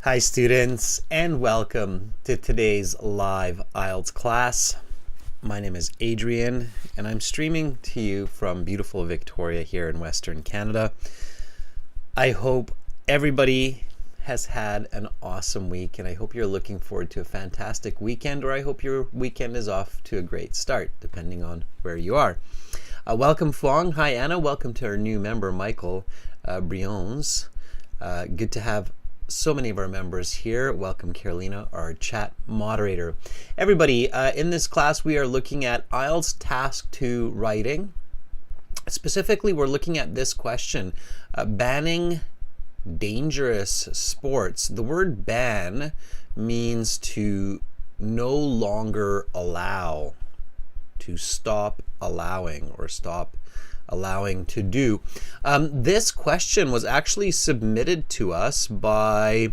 Hi students, and welcome to today's live IELTS class. My name is Adrian and I'm streaming to you from beautiful Victoria here in Western Canada. I hope everybody has had an awesome week, and I hope you're looking forward to a fantastic weekend, or I hope your weekend is off to a great start depending on where you are. Welcome Fong. Hi Anna. Welcome to our new member Michael Briones. Good to have so many of our members here. Welcome Carolina, our chat moderator. Everybody, in this class we are looking at IELTS Task 2 writing. Specifically, we're looking at this question, banning dangerous sports. The word ban means to no longer allow, to stop allowing, or stop allowing to do. This question was actually submitted to us by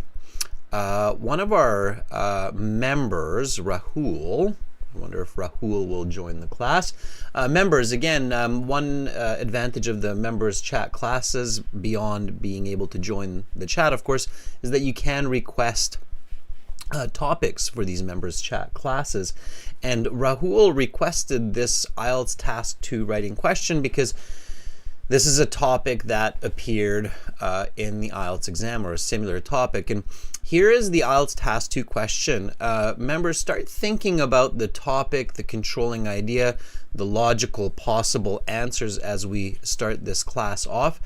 one of our members, Rahul. I wonder if Rahul will join the class. Members, again, one advantage of the members chat classes, beyond being able to join the chat, of course, is that you can request topics for these members chat classes. And Rahul requested this IELTS Task 2 writing question because this is a topic that appeared in the IELTS exam, or a similar topic. And here is the IELTS Task 2 question. Members, start thinking about the topic, the controlling idea, the logical possible answers as we start this class off.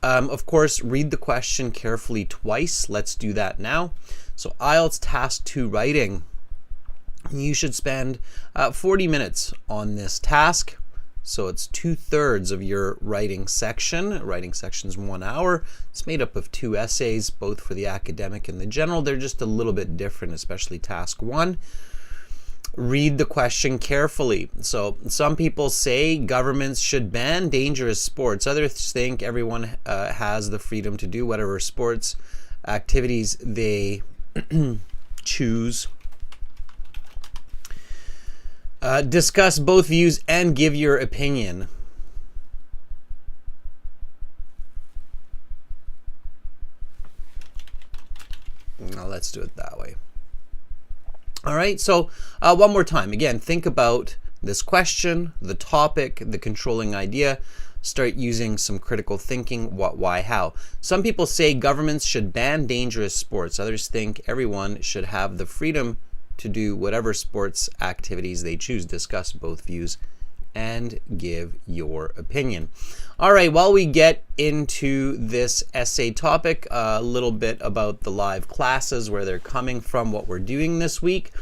Of course, read the question carefully twice. Let's do that now. So IELTS Task 2 writing. You should spend 40 minutes on this task. So it's 2/3 of your writing section. Writing section's 1 hour. It's made up of 2 essays, both for the academic and the general. They're just a little bit different, especially task 1. Read the question carefully. So some people say governments should ban dangerous sports. Others think everyone has the freedom to do whatever sports activities they choose. Discuss both views and give your opinion. Now let's do it that way. All right, so one more time. Again, think about this question, the topic, the controlling idea. Start using some critical thinking. What, why, how. Some people say governments should ban dangerous sports. Others think everyone should have the freedom to do whatever sports activities they choose. Discuss both views and give your opinion. All right, while we get into this essay topic, a little bit about the live classes, where they're coming from, what we're doing this week.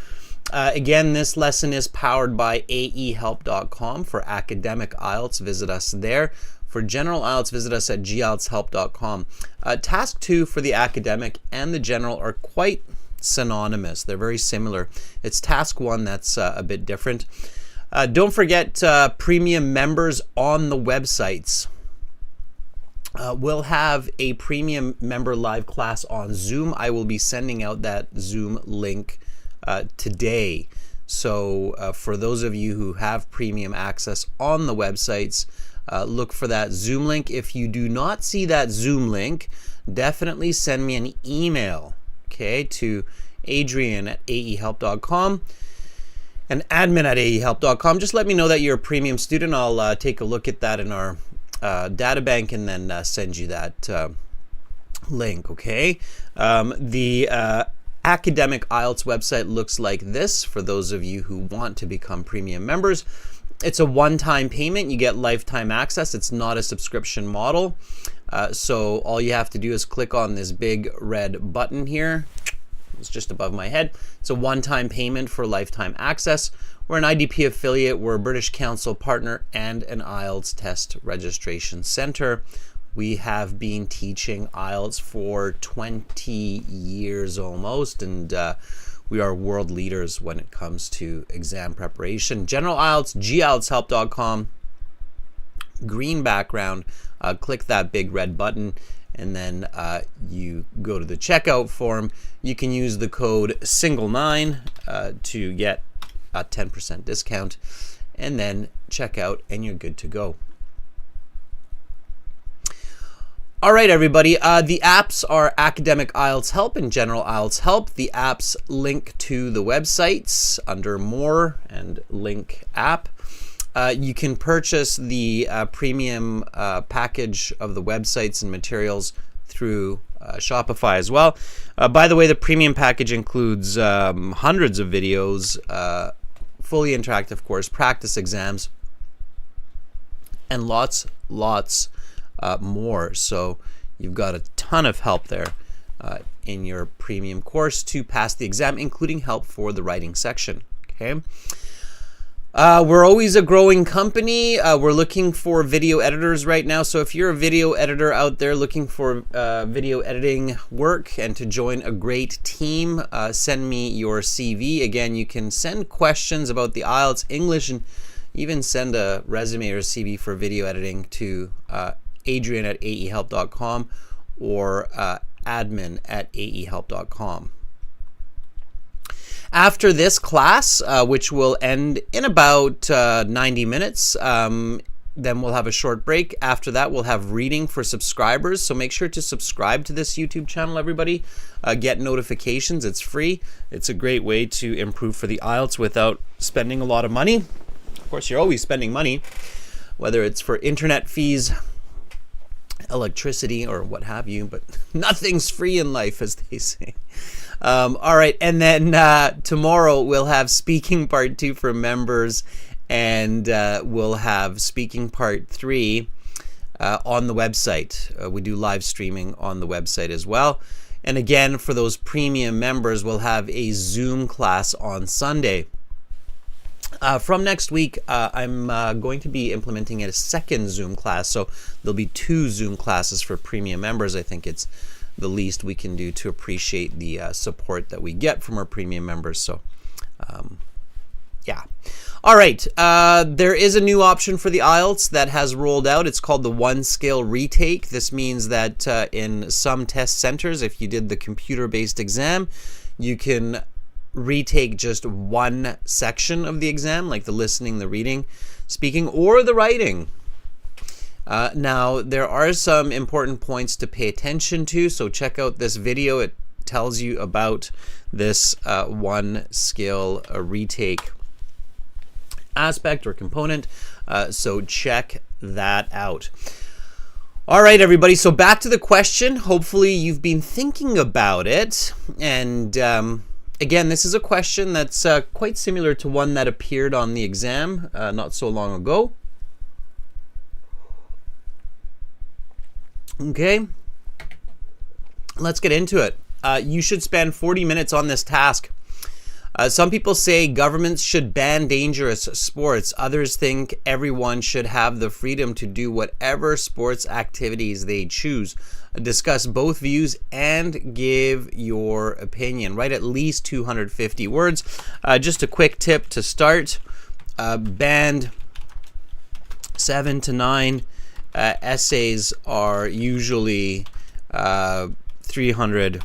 Again, this lesson is powered by aehelp.com. For academic IELTS, visit us there. For general IELTS, visit us at gieltshelp.com. Task 2 for the academic and the general are quite synonymous. They're very similar. It's task 1 that's a bit different. Don't forget premium members on the websites. We'll have a premium member live class on Zoom. I will be sending out that Zoom link today. So for those of you who have premium access on the websites, look for that Zoom link. If you do not see that Zoom link, definitely send me an email, okay, to adrian@aehelp.com and admin@aehelp.com. Just let me know that you're a premium student. I'll take a look at that in our data bank and then send you that link, okay? The academic IELTS website looks like this for those of you who want to become premium members. It's a one-time payment. You get lifetime access. It's not a subscription model. So all you have to do is click on this big red button here. It's just above my head. It's a one-time payment for lifetime access. We're an IDP affiliate. We're a British Council partner and an IELTS test registration center. We have been teaching IELTS for 20 years almost, and we are world leaders when it comes to exam preparation. General IELTS, gieltshelp.com, green background. Click that big red button, and then you go to the checkout form. You can use the code SINGLE9 to get a 10% discount, and then check out, and you're good to go. All right, everybody. The apps are Academic IELTS Help and General IELTS Help. The apps link to the websites under More and Link App. You can purchase the premium package of the websites and materials through Shopify as well. By the way, the premium package includes hundreds of videos, fully interactive course, practice exams, and lots more. So you've got a ton of help there in your premium course to pass the exam, including help for the writing section. Okay. We're always a growing company. We're looking for video editors right now. So if you're a video editor out there looking for video editing work and to join a great team, send me your CV. Again, you can send questions about the IELTS, English, and even send a resume or a CV for video editing to adrian@aehelp.com or admin@aehelp.com. After this class, which will end in about 90 minutes, then we'll have a short break. After that, we'll have reading for subscribers. So make sure to subscribe to this YouTube channel, everybody. Get notifications. It's free. It's a great way to improve for the IELTS without spending a lot of money. Of course, you're always spending money, whether it's for internet fees, electricity, or what have you, but nothing's free in life, as they say. All right, and then tomorrow we'll have speaking part 2 for members, and we'll have speaking part 3 on the website. We do live streaming on the website as well. And again, for those premium members, we'll have a Zoom class on Sunday. From next week, I'm going to be implementing a second Zoom class, so there'll be 2 Zoom classes for premium members. I think it's the least we can do to appreciate the support that we get from our premium members. So, yeah. All right. There is a new option for the IELTS that has rolled out. It's called the one scale retake. This means that in some test centers, if you did the computer-based exam, you can retake just one section of the exam, like the listening, the reading, speaking, or the writing. Now, there are some important points to pay attention to, so check out this video. It tells you about this one skill retake aspect or component, so check that out. All right, everybody, so back to the question. Hopefully you've been thinking about it, and again, this is a question that's quite similar to one that appeared on the exam not so long ago. Okay, let's get into it. You should spend 40 minutes on this task. Some people say governments should ban dangerous sports. Others think everyone should have the freedom to do whatever sports activities they choose. Discuss both views and give your opinion. Write at least 250 words. Just a quick tip to start. Band 7 to 9 essays are usually 300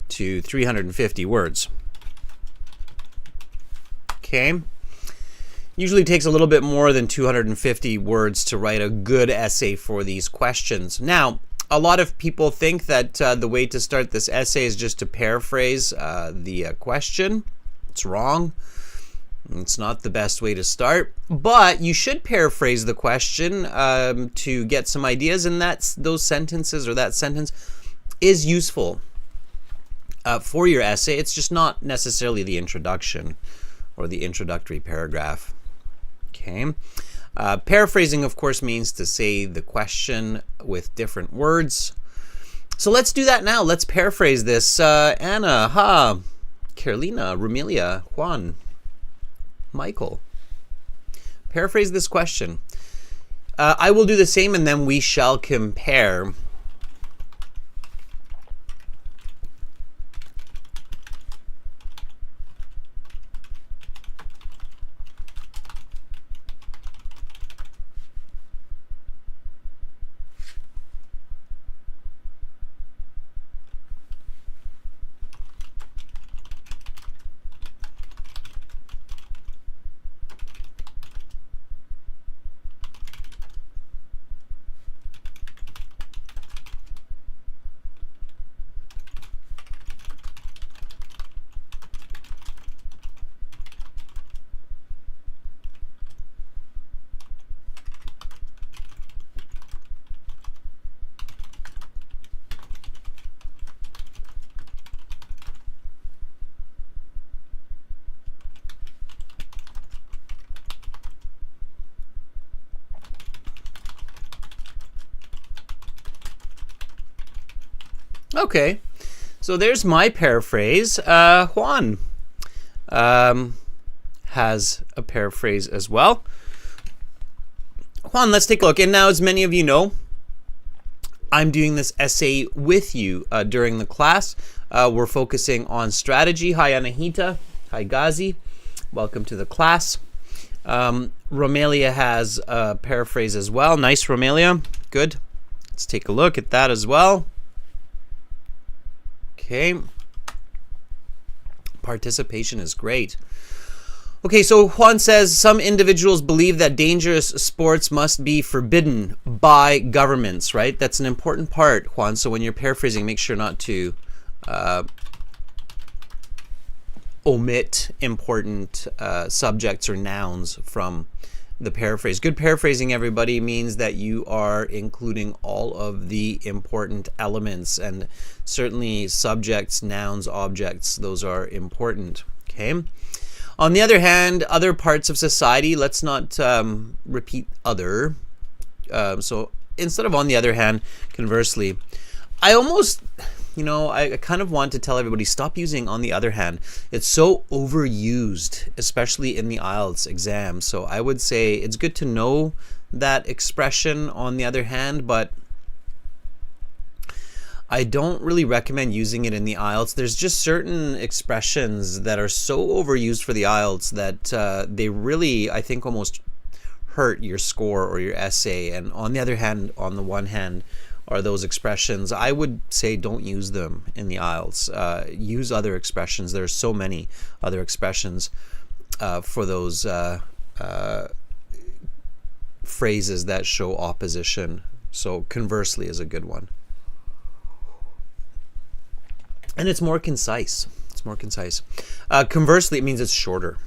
to 350 words. Okay. Usually takes a little bit more than 250 words to write a good essay for these questions. Now, a lot of people think that the way to start this essay is just to paraphrase the question. It's wrong. It's not the best way to start, but you should paraphrase the question to get some ideas, and those sentences or that sentence is useful for your essay. It's just not necessarily the introduction or the introductory paragraph. Okay. Paraphrasing, of course, means to say the question with different words. So let's do that now. Let's paraphrase this. Anna, Carolina, Romelia, Juan, Michael. Paraphrase this question. I will do the same, and then we shall compare. Okay, so there's my paraphrase. Juan has a paraphrase as well. Juan, let's take a look. And now, as many of you know, I'm doing this essay with you during the class. We're focusing on strategy. Hi, Anahita. Hi, Ghazi. Welcome to the class. Romelia has a paraphrase as well. Nice, Romelia. Good. Let's take a look at that as well. Okay. Participation is great. Okay, so Juan says some individuals believe that dangerous sports must be forbidden by governments, right? That's an important part, Juan. So when you're paraphrasing, make sure not to omit important subjects or nouns from the paraphrase. Good paraphrasing, everybody, means that you are including all of the important elements, and certainly subjects, nouns, objects, those are important. Okay. On the other hand, other parts of society, let's not repeat other. So instead of on the other hand, conversely, I almost, I kind of want to tell everybody, stop using on the other hand. It's so overused, especially in the IELTS exam. So I would say it's good to know that expression on the other hand, but I don't really recommend using it in the IELTS. There's just certain expressions that are so overused for the IELTS that they really, I think, almost hurt your score or your essay. And on the other hand, on the one hand, are those expressions, I would say don't use them in the IELTS. Use other expressions. There's so many other expressions for those phrases that show opposition. So conversely is a good one. And it's more concise. It's more concise. Conversely, it means it's shorter.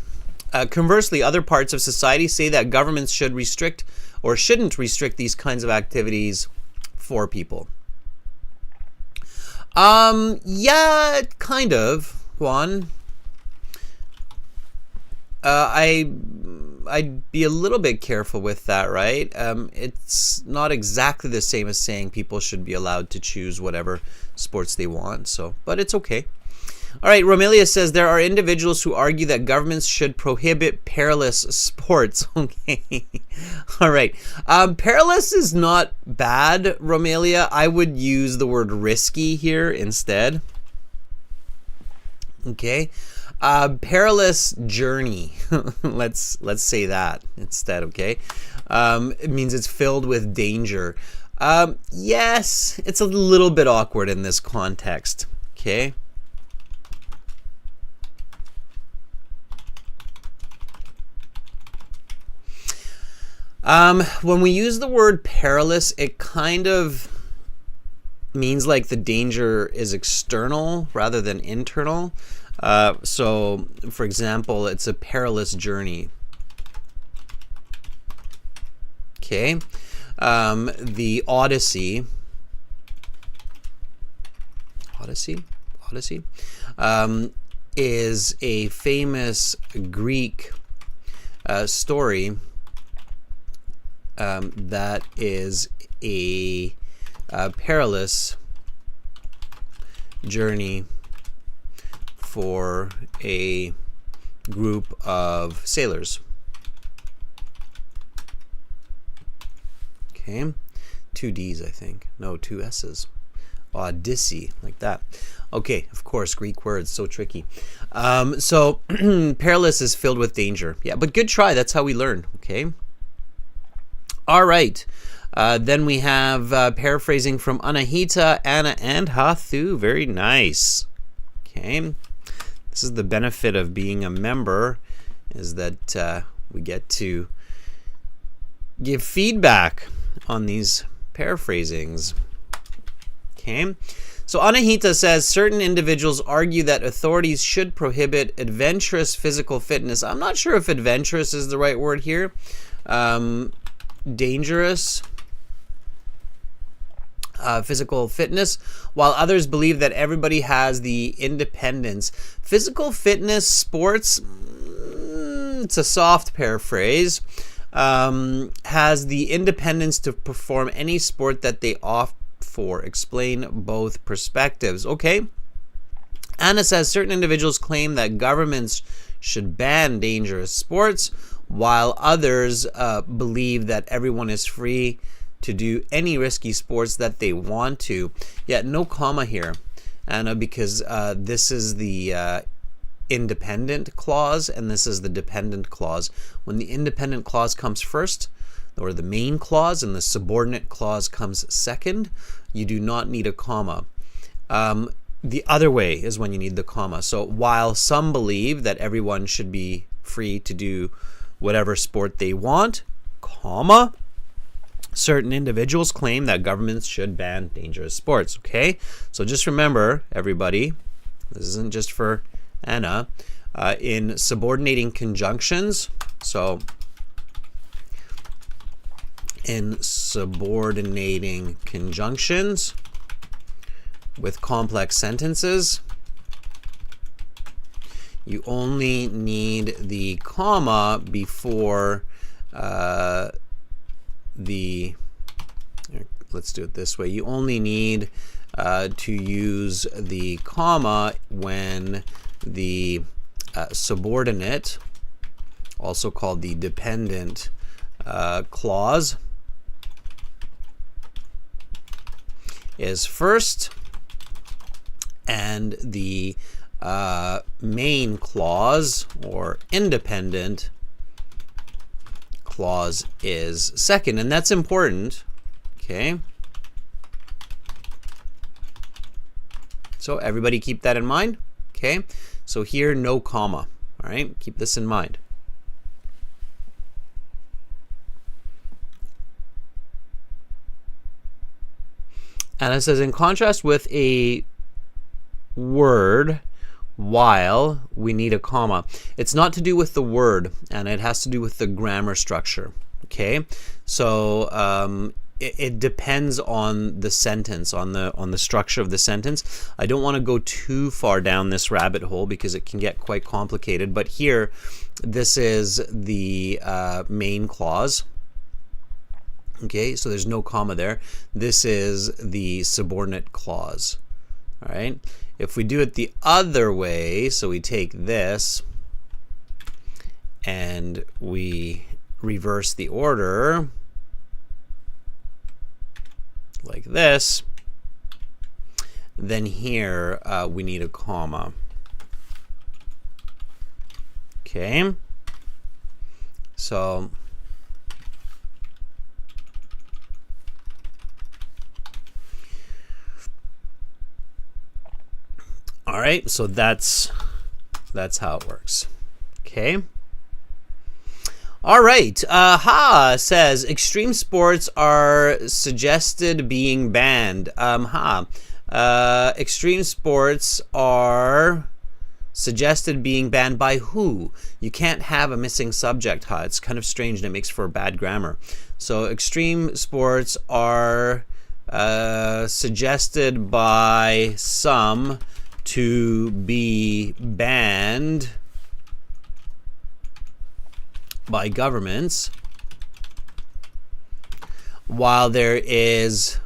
Conversely, other parts of society say that governments should restrict or shouldn't restrict these kinds of activities for people. Yeah, kind of, Juan. I'd be a little bit careful with that, right? It's not exactly the same as saying people should be allowed to choose whatever sports they want, so, but it's okay. All right, Romelia says there are individuals who argue that governments should prohibit perilous sports. Okay. All right. Perilous is not bad, Romelia. I would use the word risky here instead. Okay. Perilous journey. Let's say that instead, okay? It means it's filled with danger. Yes, it's a little bit awkward in this context, okay? When we use the word perilous, it kind of means like the danger is external rather than internal. So, for example, it's a perilous journey. Okay. The Odyssey is a famous Greek story that is a perilous journey for a group of sailors. Okay, 2 D's, I think. No, 2 S's. Odyssey, like that. Okay, of course, Greek words, so tricky. So perilous is filled with danger. Yeah, but good try. That's how we learn. Okay. All right. Then we have paraphrasing from Anahita, Anna, and Hathu. Very nice. Okay. This is the benefit of being a member, is that we get to give feedback on these paraphrasings. Okay. So Anahita says certain individuals argue that authorities should prohibit adventurous physical fitness. I'm not sure if adventurous is the right word here. Dangerous physical fitness, while others believe that everybody has the independence. Physical fitness sports, it's a soft paraphrase, has the independence to perform any sport that they 4. Explain both perspectives. Okay. Anna says certain individuals claim that governments should ban dangerous sports, while others believe that everyone is free to do any risky sports that they want to. Yeah, no comma here, Anna, because this is the independent clause and this is the dependent clause. When the independent clause comes first, or the main clause, and the subordinate clause comes second, you do not need a comma. The other way is when you need the comma. So while some believe that everyone should be free to do whatever sport they want, comma, certain individuals claim that governments should ban dangerous sports. Okay, so just remember, everybody, this isn't just for Anna, in subordinating conjunctions, so in subordinating conjunctions with complex sentences, you only need the comma before let's do it this way. You only need to use the comma when the subordinate, also called the dependent clause, is first, and the main clause or independent clause is second. And that's important. Okay, so everybody keep that in mind. Okay, so here no comma. All right, keep this in mind. And it says, in contrast with a word, while, we need a comma. It's not to do with the word, and it has to do with the grammar structure. Okay, so it depends on the sentence, on the structure of the sentence. I don't want to go too far down this rabbit hole because it can get quite complicated. But here, this is the main clause. Okay, so there's no comma there. This is the subordinate clause. All right. If we do it the other way, so we take this and we reverse the order like this, then here we need a comma. Okay. So all right, so that's how it works. Okay. All right. Ha says extreme sports are suggested being banned. Extreme sports are suggested being banned by who? You can't have a missing subject. It's kind of strange and it makes for bad grammar. So extreme sports are suggested by some to be banned by governments, while there is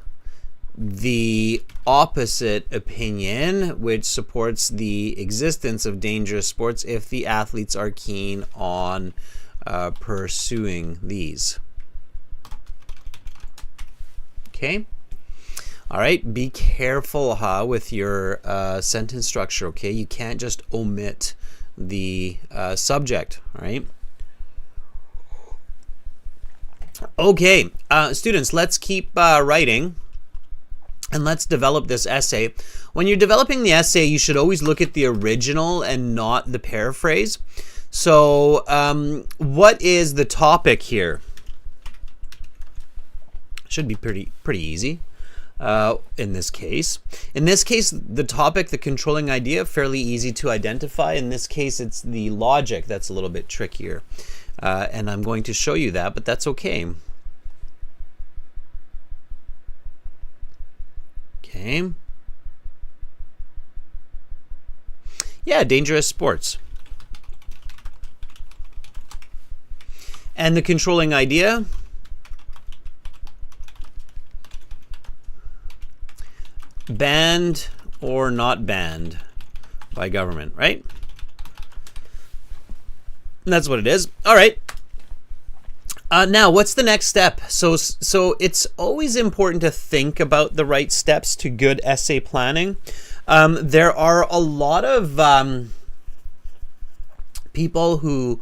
the opposite opinion which supports the existence of dangerous sports if the athletes are keen on pursuing these. Okay. All right, be careful with your sentence structure, okay? You can't just omit the subject, all right? Okay, students, let's keep writing and let's develop this essay. When you're developing the essay, you should always look at the original and not the paraphrase. So what is the topic here? Should be pretty easy. In this case, the topic, the controlling idea, fairly easy to identify. In this case, it's the logic that's a little bit trickier, and I'm going to show you that, but that's okay. Okay. Yeah, dangerous sports. And the controlling idea banned or not banned by government, right? And that's what it is. All right. Now, what's the next step? So it's always important to think about the right steps to good essay planning. There are a lot of people who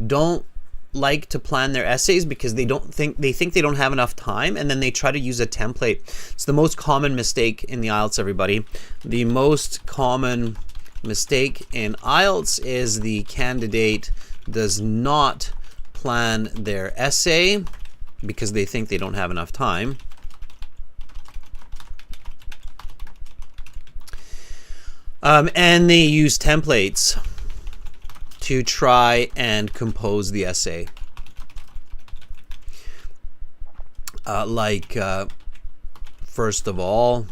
don't like to plan their essays because they think they don't have enough time, and then they try to use a template. It's the most common mistake in the IELTS, everybody. The most common mistake in IELTS is the candidate does not plan their essay because they think they don't have enough time. And they use templates to try and compose the essay. First of all,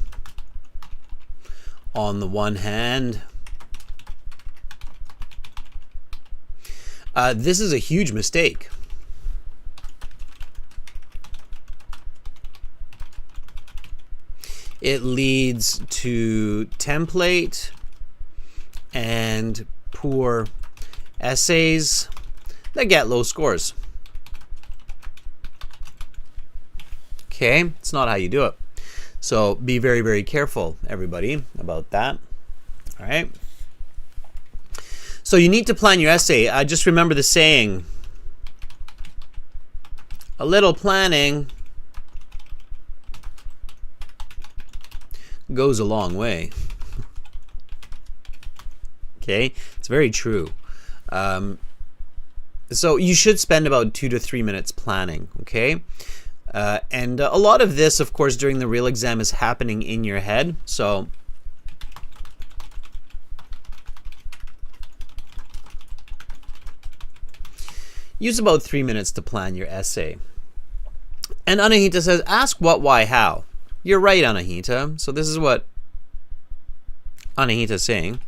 on the one hand, this is a huge mistake. It leads to template and poor essays that get low scores. Okay, it's not how you do it. So be very, very careful, everybody, about that. All right. So you need to plan your essay. Just remember the saying, a little planning goes a long way. Okay, it's very true. So you should spend about 2 to 3 minutes planning, okay? And a lot of this, of course, during the real exam is happening in your head. So use about 3 minutes to plan your essay. And Anahita says, ask what, why, how. You're right, Anahita. So this is what Anahita is saying.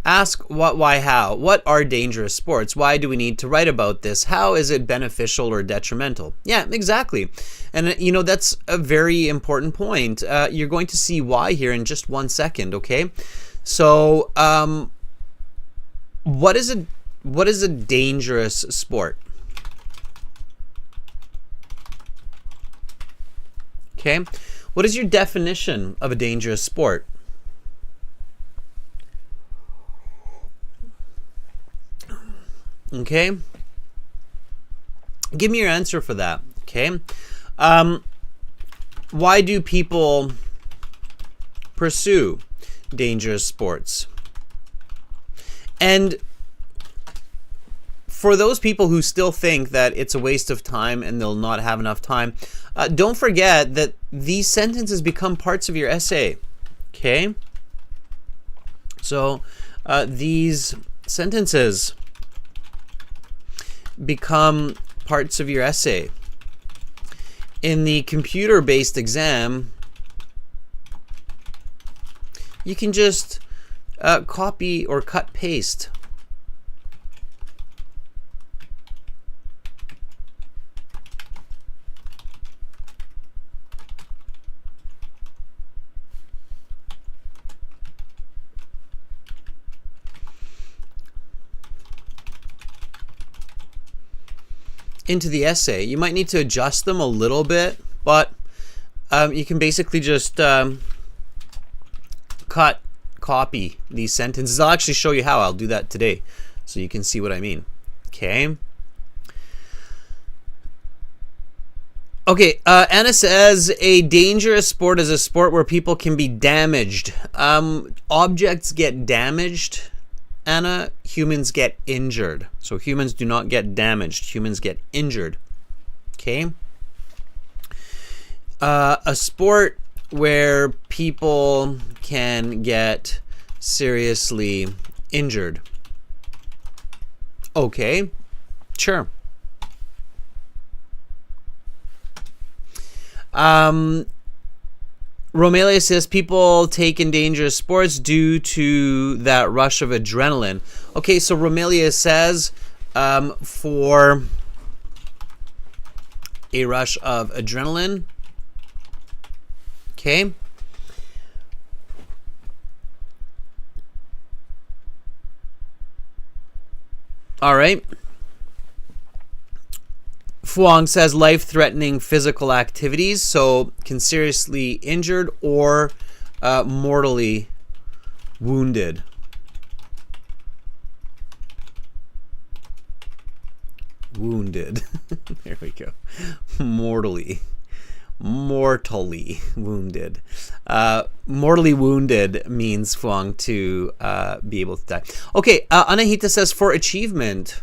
Ask what, why, how. What are dangerous sports? Why do we need to write about this? How is it beneficial or detrimental? Yeah, exactly. And you know, that's a very important point. You're going to see why here in just 1 second, okay? So, what is a dangerous sport? Okay? What is your definition of a dangerous sport? Okay, give me your answer for that. Okay, why do people pursue dangerous sports? And for those people who still think that it's a waste of time and they'll not have enough time, don't forget that these sentences become parts of your essay. Okay, so these sentences become parts of your essay. In the computer-based exam, you can just copy or cut paste. Into the essay. You might need to adjust them a little bit, but you can basically just copy these sentences. I'll actually show you how. I'll do that today so you can see what I mean. Okay. Okay, Anna says a dangerous sport is a sport where people can be damaged. Objects get damaged, Anna. Humans get injured. So humans do not get damaged. Humans get injured. Okay. A sport where people can get seriously injured. Okay, sure. Romelia says people take in dangerous sports due to that rush of adrenaline. Okay, so a rush of adrenaline. Okay. All right. Fuang says life-threatening physical activities, so can seriously injured or mortally wounded. Wounded. There we go. Mortally wounded. Mortally wounded means, Fuang, to be able to die. Okay, Anahita says for achievement.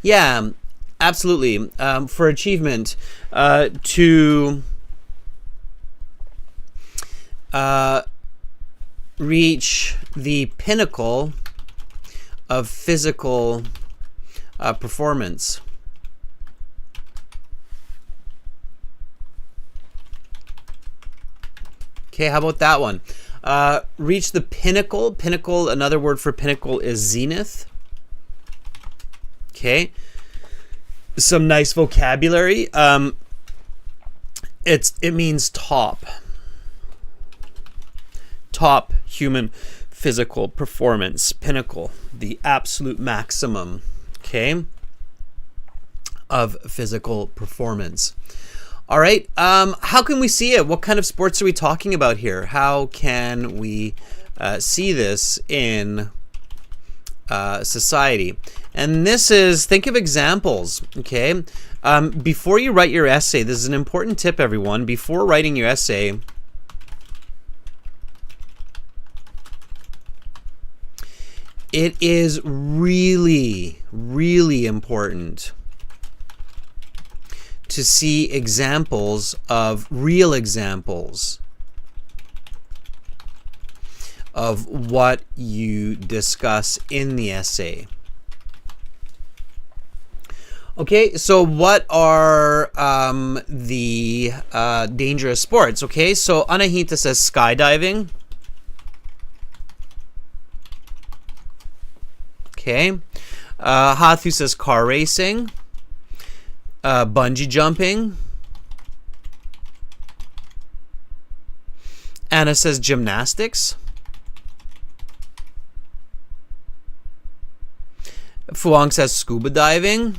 Yeah, absolutely. For achievement, to reach the pinnacle of physical performance. Okay, how about that one? Reach the pinnacle. Pinnacle, another word for pinnacle is zenith. Okay, some nice vocabulary. It means top human physical performance, pinnacle, the absolute maximum, okay, of physical performance. All right, how can we see it? What kind of sports are we talking about here? How can we see this in society? And this is, think of examples, okay? Before you write your essay, this is an important tip, everyone. Before writing your essay, it is really, really important to see examples of real examples of what you discuss in the essay. Okay, so what are the dangerous sports? Okay, so Anahita says skydiving. Okay, Hathu says car racing, bungee jumping. Anna says gymnastics. Fuang says scuba diving.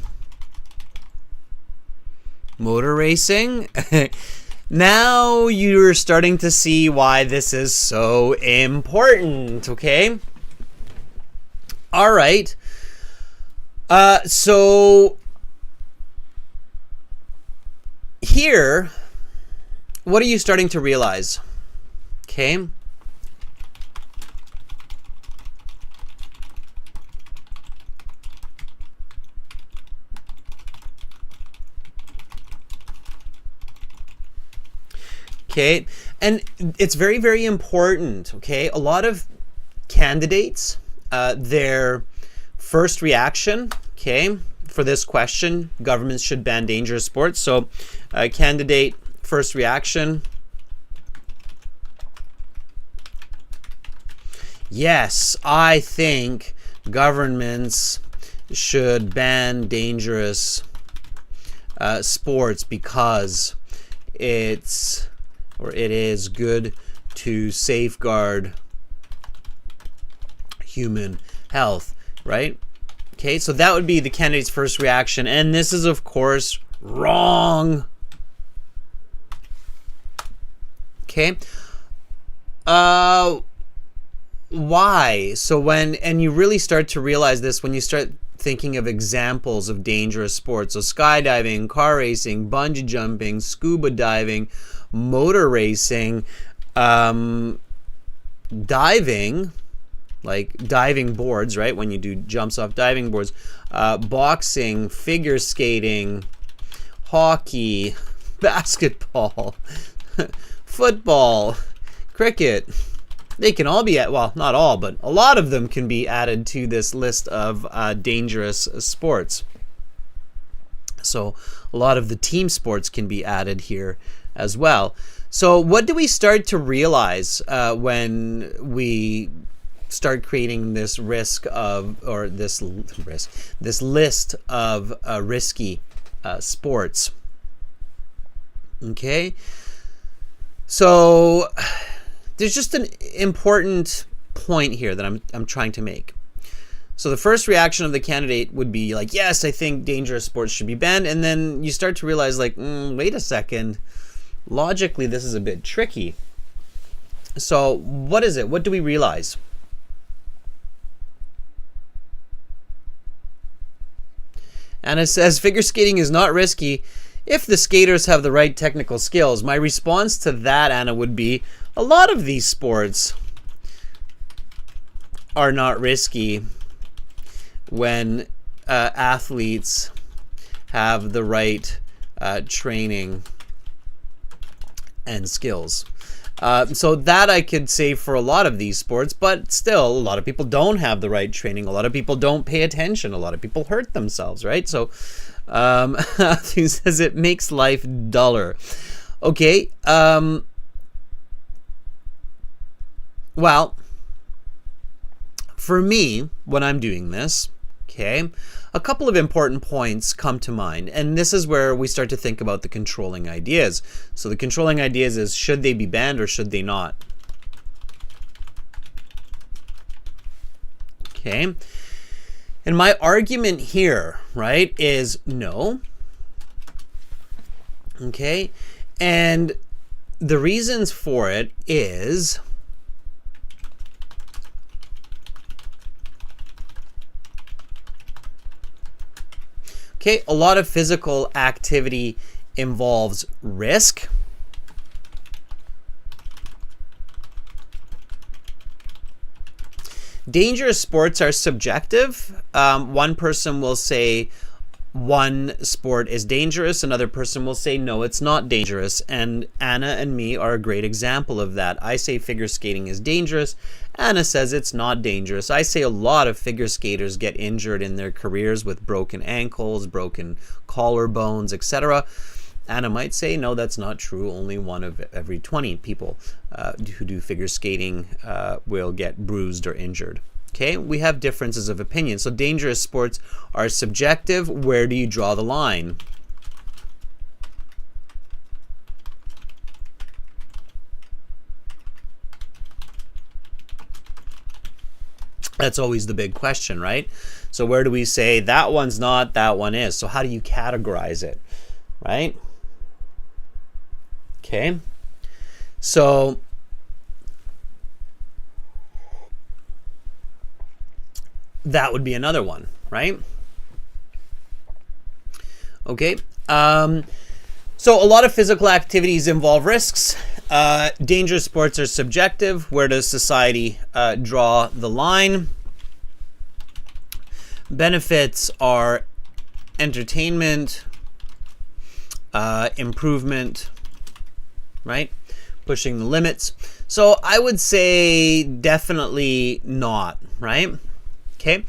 Motor racing. Now you're starting to see why this is so important, okay? All right. So here, what are you starting to realize? Okay. Okay, and it's very, very important, okay? A lot of candidates, their first reaction, okay, for this question, governments should ban dangerous sports. So, candidate first reaction, yes, I think governments should ban dangerous sports because it is good to safeguard human health, right? Okay, so that would be the candidate's first reaction, and this is of course wrong. Okay, why? So and you really start to realize this when you start thinking of examples of dangerous sports. So skydiving, car racing, bungee jumping, scuba diving, motor racing, diving, like diving boards, right? When you do jumps off diving boards, boxing, figure skating, hockey, basketball, football, cricket. They can all be well, not all, but a lot of them can be added to this list of dangerous sports. So a lot of the team sports can be added here as well. So what do we start to realize when we start creating this list of risky sports. Okay, so there's just an important point here that I'm trying to make. So the first reaction of the candidate would be like, yes, I think dangerous sports should be banned, and then you start to realize, like, wait a second, logically this is a bit tricky. So what is it? What do we realize? Anna says, figure skating is not risky if the skaters have the right technical skills. My response to that, Anna, would be a lot of these sports are not risky when athletes have the right training and skills. So that I could say for a lot of these sports, but still a lot of people don't have the right training. A lot of people don't pay attention. A lot of people hurt themselves, right? So he says it makes life duller. Okay. Well, for me, when I'm doing this, okay, a couple of important points come to mind, and this is where we start to think about the controlling ideas. So the controlling ideas is, should they be banned or should they not? Okay, and my argument here, right, is no. Okay, and the reasons for it is, okay, a lot of physical activity involves risk. Dangerous sports are subjective. One person will say one sport is dangerous. Another person will say, no, it's not dangerous. And Anna and me are a great example of that. I say figure skating is dangerous. Anna says it's not dangerous. I say a lot of figure skaters get injured in their careers with broken ankles, broken collarbones, etc. Anna might say, no, that's not true. Only one of every 20 people who do figure skating will get bruised or injured. Okay, we have differences of opinion. So dangerous sports are subjective. Where do you draw the line? That's always the big question, right? So where do we say that one's not, that one is? So how do you categorize it, right? Okay, so that would be another one, right? Okay, so a lot of physical activities involve risks. Dangerous sports are subjective. Where does society draw the line? Benefits are entertainment, improvement, right? Pushing the limits. So I would say definitely not, right? Okay.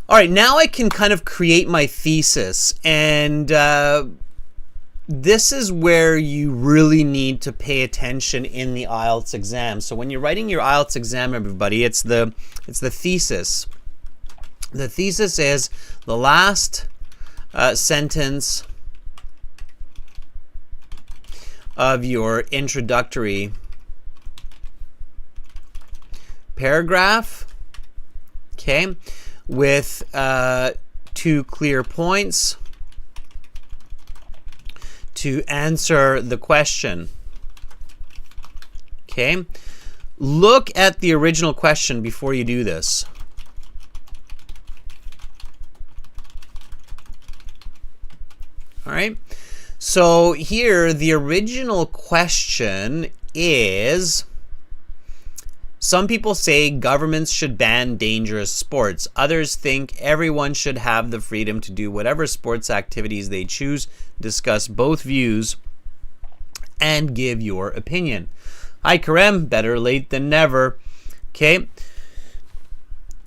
All right, now I can kind of create my thesis, and this is where you really need to pay attention in the IELTS exam. So when you're writing your IELTS exam, everybody, it's the thesis. The thesis is the last sentence of your introductory paragraph, okay, with 2 clear points to answer the question. Okay, look at the original question before you do this. All right, so here the original question is, some people say governments should ban dangerous sports. Others think everyone should have the freedom to do whatever sports activities they choose. Discuss both views and give your opinion. Hi, Karem. Better late than never. Okay.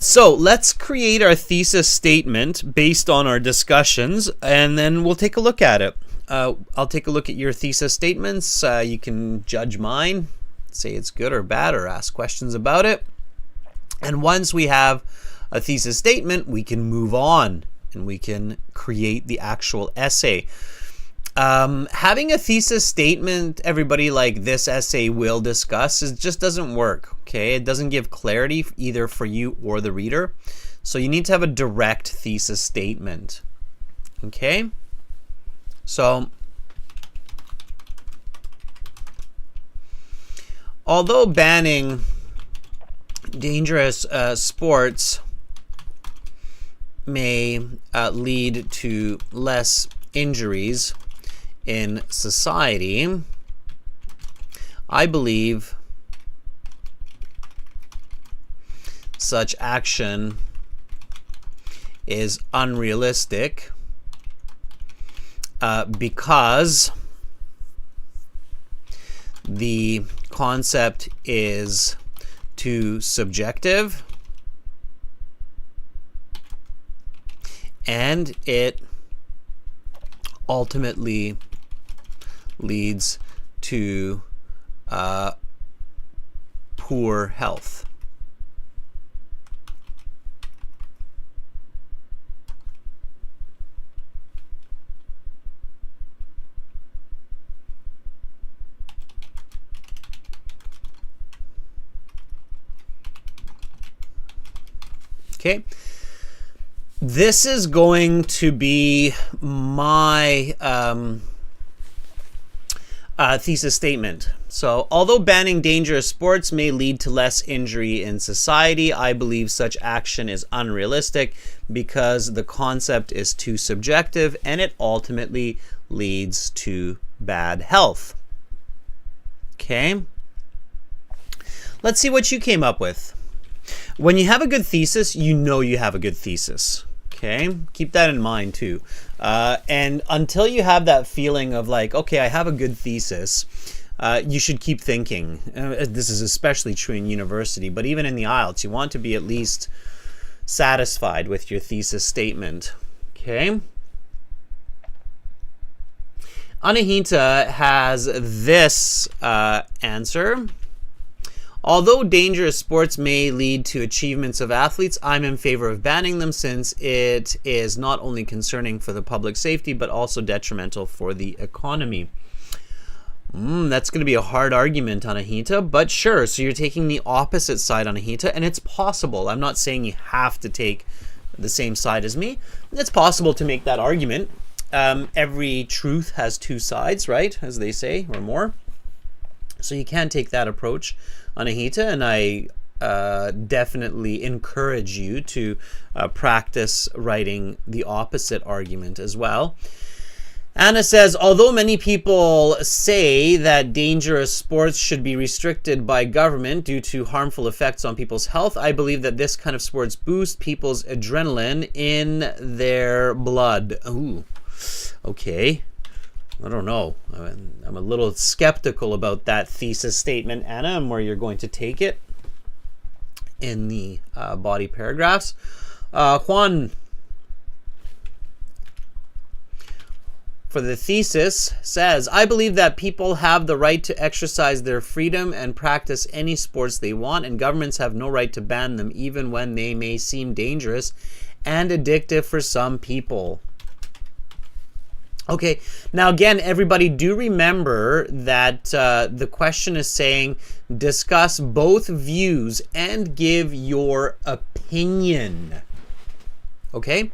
So let's create our thesis statement based on our discussions, and then we'll take a look at it. I'll take a look at your thesis statements. You can judge mine, say it's good or bad, or ask questions about it. And once we have a thesis statement, we can move on and we can create the actual essay. Having a thesis statement, everybody, like this essay will discuss, it just doesn't work, okay? It doesn't give clarity either for you or the reader. So you need to have a direct thesis statement, okay? So, although banning dangerous sports may lead to less injuries in society, I believe such action is unrealistic because the concept is too subjective and it ultimately leads to poor health. Okay, this is going to be my thesis statement. So, although banning dangerous sports may lead to less injury in society, I believe such action is unrealistic because the concept is too subjective and it ultimately leads to bad health. Okay, let's see what you came up with. When you have a good thesis, you know you have a good thesis. Okay, keep that in mind too. And until you have that feeling of like, okay, I have a good thesis, you should keep thinking. This is especially true in university, but even in the IELTS, you want to be at least satisfied with your thesis statement. Okay. Anahita has this answer. Although dangerous sports may lead to achievements of athletes, I'm in favor of banning them since it is not only concerning for the public safety, but also detrimental for the economy. That's going to be a hard argument, Anahita, but sure. So you're taking the opposite side, Anahita, and it's possible. I'm not saying you have to take the same side as me. It's possible to make that argument. Every truth has two sides, right? As they say, or more. So you can take that approach, Anahita, and I definitely encourage you to practice writing the opposite argument as well. Anna says, although many people say that dangerous sports should be restricted by government due to harmful effects on people's health, I believe that this kind of sports boost people's adrenaline in their blood. Ooh, okay. I don't know. I'm a little skeptical about that thesis statement, Anna, and where you're going to take it in the body paragraphs. Juan, for the thesis, says, I believe that people have the right to exercise their freedom and practice any sports they want, and governments have no right to ban them, even when they may seem dangerous and addictive for some people. Okay, now again, everybody do remember that the question is saying discuss both views and give your opinion. Okay,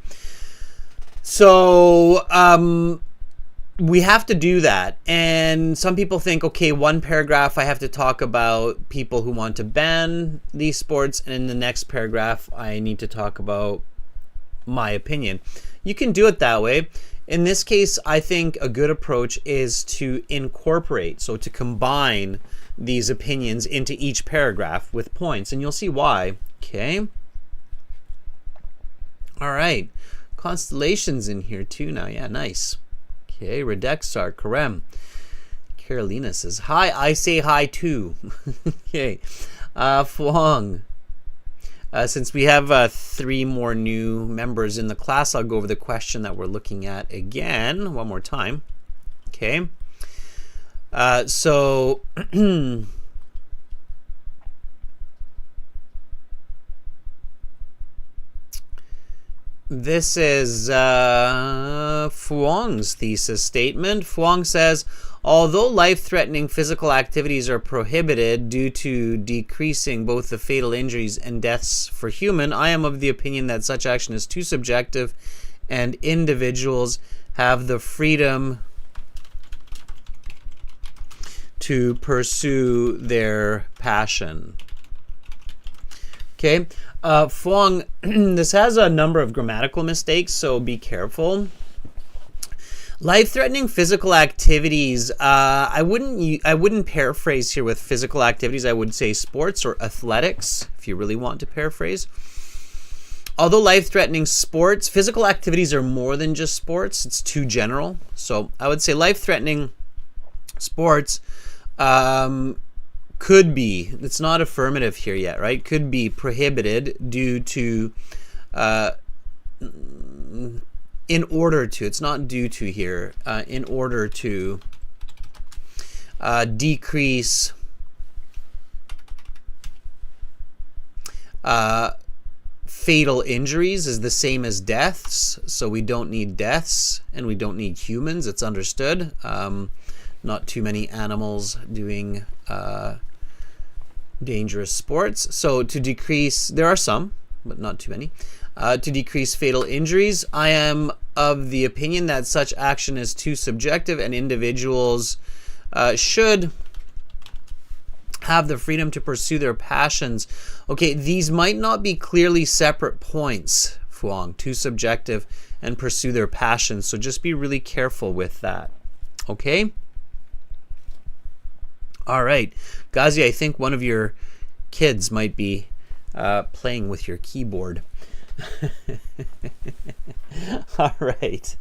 so we have to do that. And some people think, okay, one paragraph I have to talk about people who want to ban these sports, and in the next paragraph I need to talk about my opinion. You can do it that way. In this case, I think a good approach is to incorporate, so to combine these opinions into each paragraph with points, and you'll see why. Okay. All right. Constellations in here too now. Yeah, nice. Okay, Redexar, Karem. Carolina says, hi, I say hi too. Okay. Fuang. Since we have 3 more new members in the class, I'll go over the question that we're looking at again one more time. Okay. So This is Fuang's thesis statement. Fuang says, although life-threatening physical activities are prohibited due to decreasing both the fatal injuries and deaths for human, I am of the opinion that such action is too subjective and individuals have the freedom to pursue their passion. Okay, Fuang, this has a number of grammatical mistakes, so be careful. Life-threatening physical activities, I wouldn't paraphrase here with physical activities. I would say sports or athletics, if you really want to paraphrase. Although life-threatening physical activities are more than just sports. It's too general. So I would say life-threatening sports could be, it's not affirmative here yet, right? Could be prohibited due to, in order to, it's not due to here, in order to decrease fatal injuries is the same as deaths. So we don't need deaths and we don't need humans. It's understood. Not too many animals doing dangerous sports. So to decrease, there are some, but not too many. To decrease fatal injuries, I am of the opinion that such action is too subjective and individuals should have the freedom to pursue their passions. Okay, these might not be clearly separate points, Fuang, too subjective and pursue their passions. So just be really careful with that. Okay? All right. Ghazi, I think one of your kids might be playing with your keyboard. All right.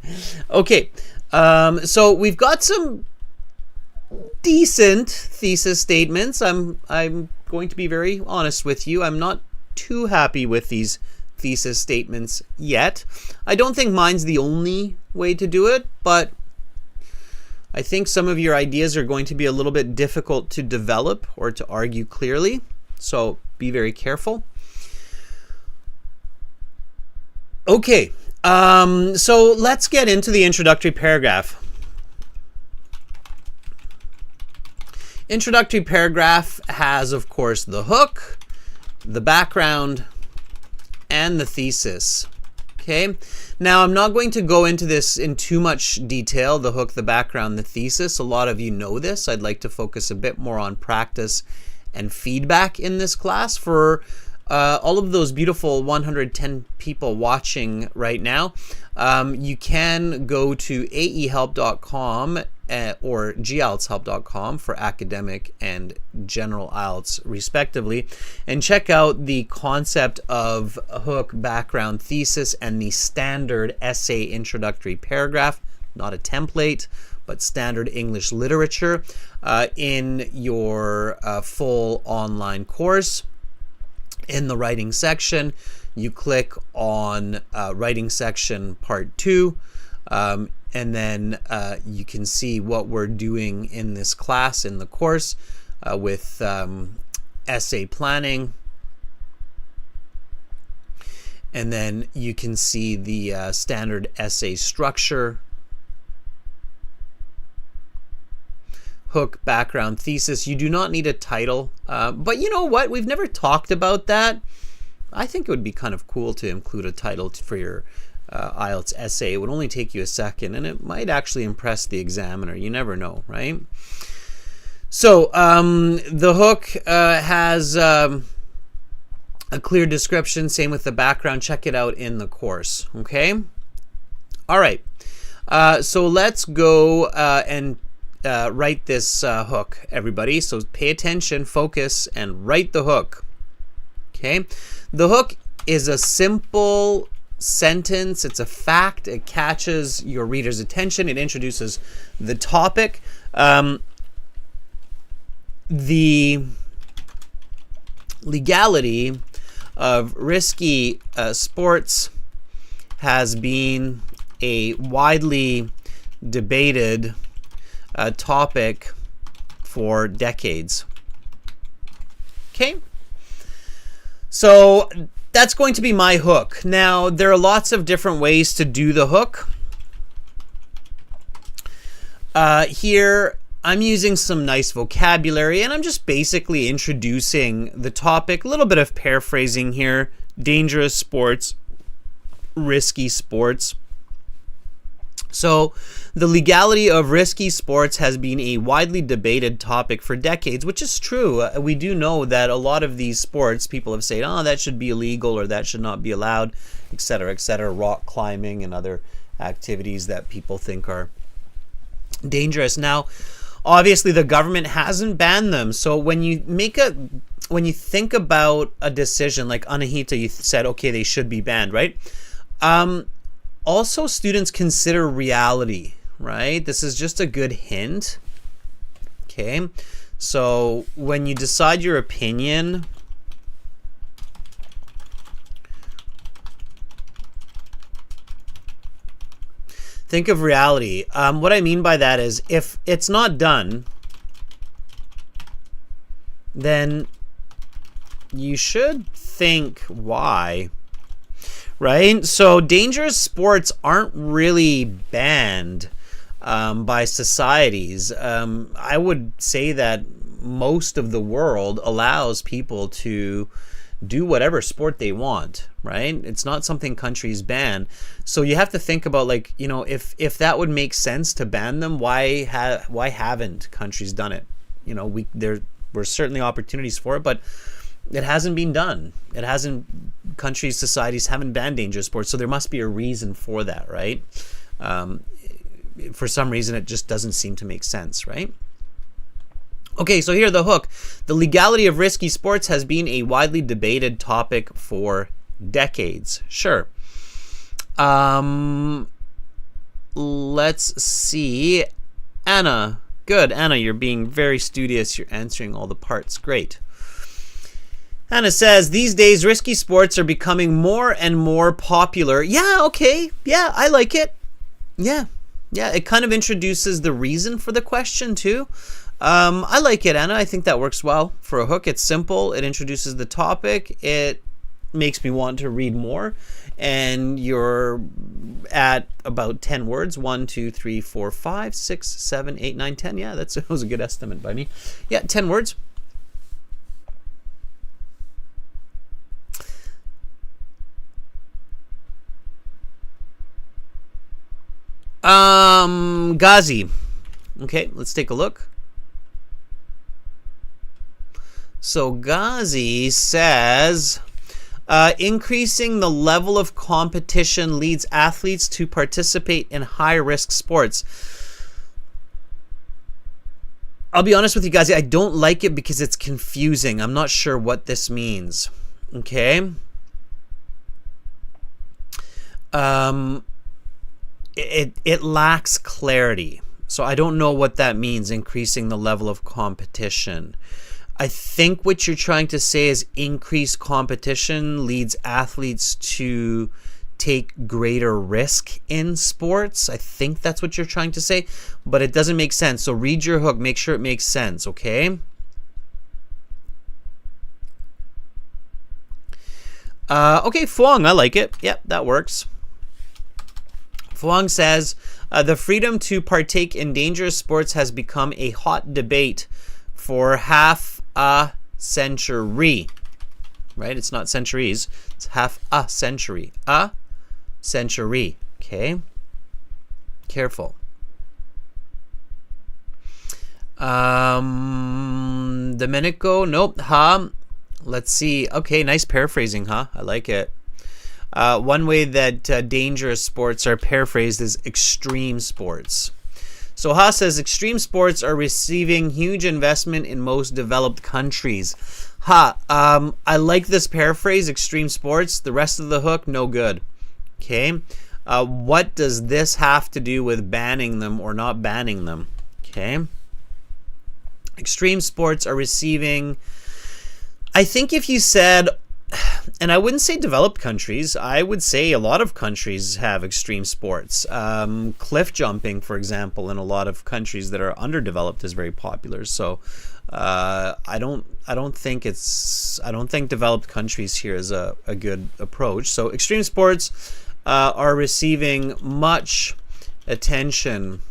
Okay. So we've got some decent thesis statements. I'm going to be very honest with you. I'm not too happy with these thesis statements yet. I don't think mine's the only way to do it, but I think some of your ideas are going to be a little bit difficult to develop or to argue clearly. So be very careful. Okay, so let's get into the introductory paragraph. Introductory paragraph has, of course, the hook, the background, and the thesis. Okay, now I'm not going to go into this in too much detail, the hook, the background, the thesis. A lot of you know this. I'd like to focus a bit more on practice and feedback in this class. For all of those beautiful 110 people watching right now, you can go to aehelp.com or gieltshelp.com for academic and general IELTS respectively, and check out the concept of hook, background, thesis, and the standard essay introductory paragraph, not a template, but standard English literature in your full online course. In the writing section, you click on writing section part 2, and then you can see what we're doing in this class, in the course, with essay planning. And then you can see the standard essay structure, hook, background, thesis. You do not need a title, but you know what? We've never talked about that. I think it would be kind of cool to include a title for your IELTS essay. It would only take you a second, and it might actually impress the examiner. You never know, right? So the hook has a clear description. Same with the background. Check it out in the course. Okay. All right. So let's go and write this hook, everybody. So pay attention, focus, and write the hook. Okay. The hook is a simple sentence. It's a fact. It catches your reader's attention. It introduces the topic. The legality of risky sports has been a widely debated topic for decades. Okay. So that's going to be my hook. Now, there are lots of different ways to do the hook. Here, I'm using some nice vocabulary, and I'm just basically introducing the topic, a little bit of paraphrasing here. Dangerous sports, risky sports. So, the legality of risky sports has been a widely debated topic for decades, which is true. We do know that a lot of these sports, people have said, oh, that should be illegal or that should not be allowed, etc., etc. Rock climbing and other activities that people think are dangerous. Now, obviously, the government hasn't banned them. So when you think about a decision like Anahita, you said, okay, they should be banned, right? Also, students consider reality, right? This is just a good hint. Okay, so when you decide your opinion, think of reality. What I mean by that is if it's not done, then you should think why. Right? So dangerous sports aren't really banned by societies. I would say that most of the world allows people to do whatever sport they want, right? It's not something countries ban. So you have to think about, like, you know, if that would make sense to ban them, why haven't countries done it? You know, there were certainly opportunities for it, but it hasn't been done. It hasn't. Countries, societies haven't banned dangerous sports, so there must be a reason for that, right? For some reason, it just doesn't seem to make sense, right? Okay, so here the hook. The legality of risky sports has been a widely debated topic for decades. Sure. Let's see. Anna. Good. Anna, you're being very studious. You're answering all the parts. Great. Anna says, these days, risky sports are becoming more and more popular. Yeah, okay. Yeah, I like it. Yeah. Yeah, it kind of introduces the reason for the question, too. I like it, Anna. I think that works well for a hook. It's simple. It introduces the topic. It makes me want to read more. And you're at about 10 words. 1, 2, 3, 4, 5, 6, 7, 8, 9, 10. Yeah, that was a good estimate by me. Yeah, 10 words. Ghazi. Okay, let's take a look. So Ghazi says, increasing the level of competition leads athletes to participate in high-risk sports. I'll be honest with you, Ghazi, I don't like it because it's confusing. I'm not sure what this means. Okay? It lacks clarity. So I don't know what that means, increasing the level of competition. I think what you're trying to say is increased competition leads athletes to take greater risk in sports. I think that's what you're trying to say, but it doesn't make sense. So read your hook. Make sure it makes sense, okay? Okay, Fuang, I like it. Yep, that works. Fuang says, the freedom to partake in dangerous sports has become a hot debate for half a century. Right? It's not centuries. It's half a century. A century. Okay? Careful. Domenico, nope. Ha. Let's see. Okay, nice paraphrasing, huh? I like it. One way that dangerous sports are paraphrased is extreme sports. So Ha says extreme sports are receiving huge investment in most developed countries. Ha, I like this paraphrase, extreme sports. The rest of the hook, no good. Okay. What does this have to do with banning them or not banning them? Okay. Extreme sports are receiving, I think if you said, and I wouldn't say developed countries, I would say a lot of countries have extreme sports. Cliff jumping, for example, in a lot of countries that are underdeveloped is very popular. So I don't think developed countries here is a good approach. So extreme sports are receiving much attention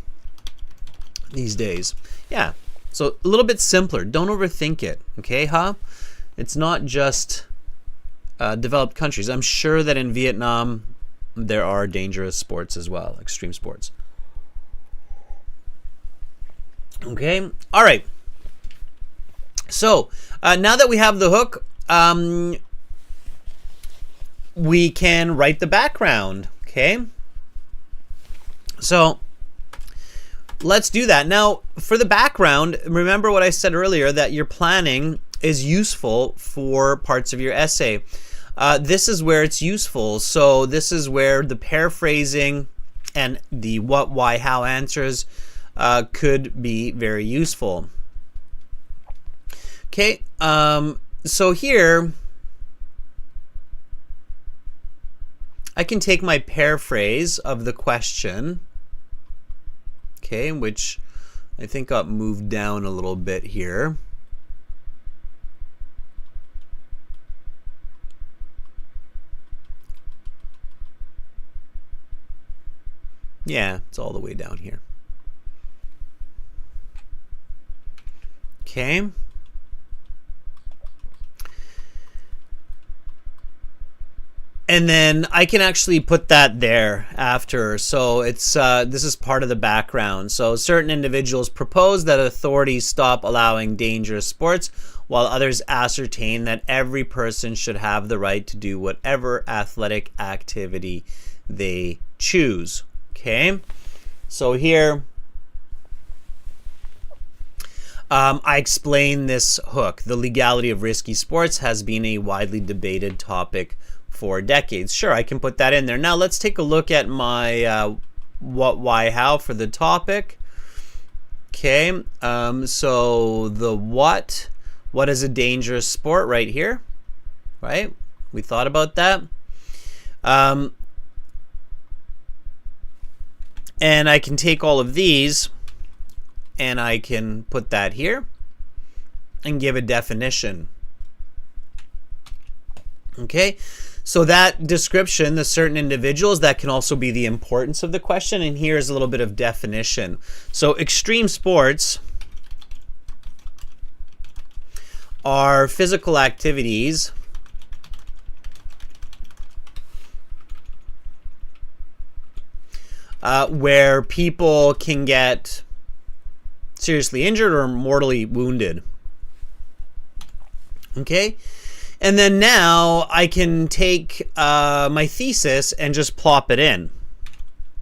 these days. Yeah, so a little bit simpler. Don't overthink it, okay, huh? It's not just developed countries. I'm sure that in Vietnam there are dangerous sports as well, extreme sports. Okay, all right. So now that we have the hook, we can write the background, okay? So let's do that. Now, for the background, remember what I said earlier, that your planning is useful for parts of your essay. This is where it's useful. So this is where the paraphrasing and the what, why, how answers could be very useful. Okay, so here I can take my paraphrase of the question, okay, which I think got moved down a little bit here. Yeah, it's all the way down here. Okay. And then I can actually put that there after. So it's this is part of the background. So certain individuals propose that authorities stop allowing dangerous sports, while others ascertain that every person should have the right to do whatever athletic activity they choose. Okay, so here I explain this hook. The legality of risky sports has been a widely debated topic for decades. Sure, I can put that in there. Now let's take a look at my what, why, how for the topic. Okay, so the what is a dangerous sport right here, right? We thought about that. And I can take all of these and I can put that here and give a definition. Okay, so that description, the certain individuals, that can also be the importance of the question. And here's a little bit of definition. So extreme sports are physical activities where people can get seriously injured or mortally wounded. Okay, and then now I can take my thesis and just plop it in.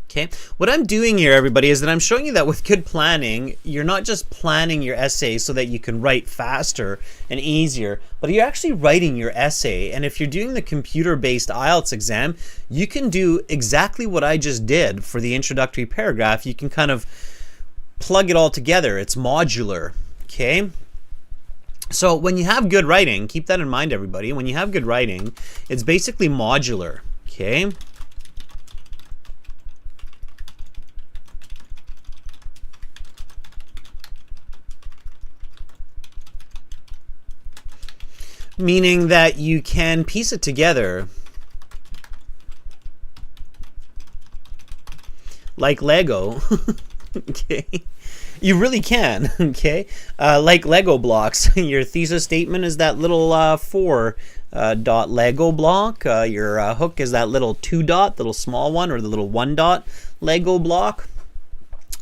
Okay, what I'm doing here, everybody, is that I'm showing you that with good planning, you're not just planning your essay so that you can write faster and easier, but you're actually writing your essay. And if you're doing the computer-based IELTS exam, you can do exactly what I just did for the introductory paragraph. You can kind of plug it all together. It's modular, okay? So when you have good writing, keep that in mind, everybody. When you have good writing, it's basically modular, okay? Meaning that you can piece it together like Lego. Okay, you really can. Okay, like Lego blocks. Your thesis statement is that little 4 dot Lego block. Your hook is that little 2 dot, little small one, or the little 1 dot Lego block,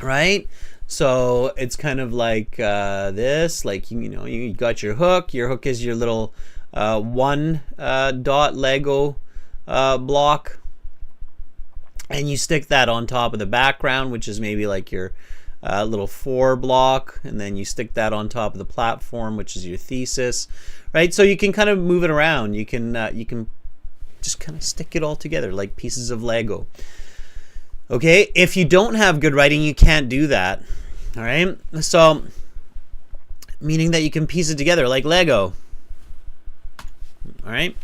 right? So it's kind of like this, like, you know, you got your hook. Your hook is your little 1 dot Lego block, and you stick that on top of the background, which is maybe like your little 4 block, and then you stick that on top of the platform, which is your thesis, right? So you can kind of move it around. You can just kind of stick it all together like pieces of Lego. Okay, if you don't have good writing, you can't do that. All right, so meaning that you can piece it together like Lego. All right,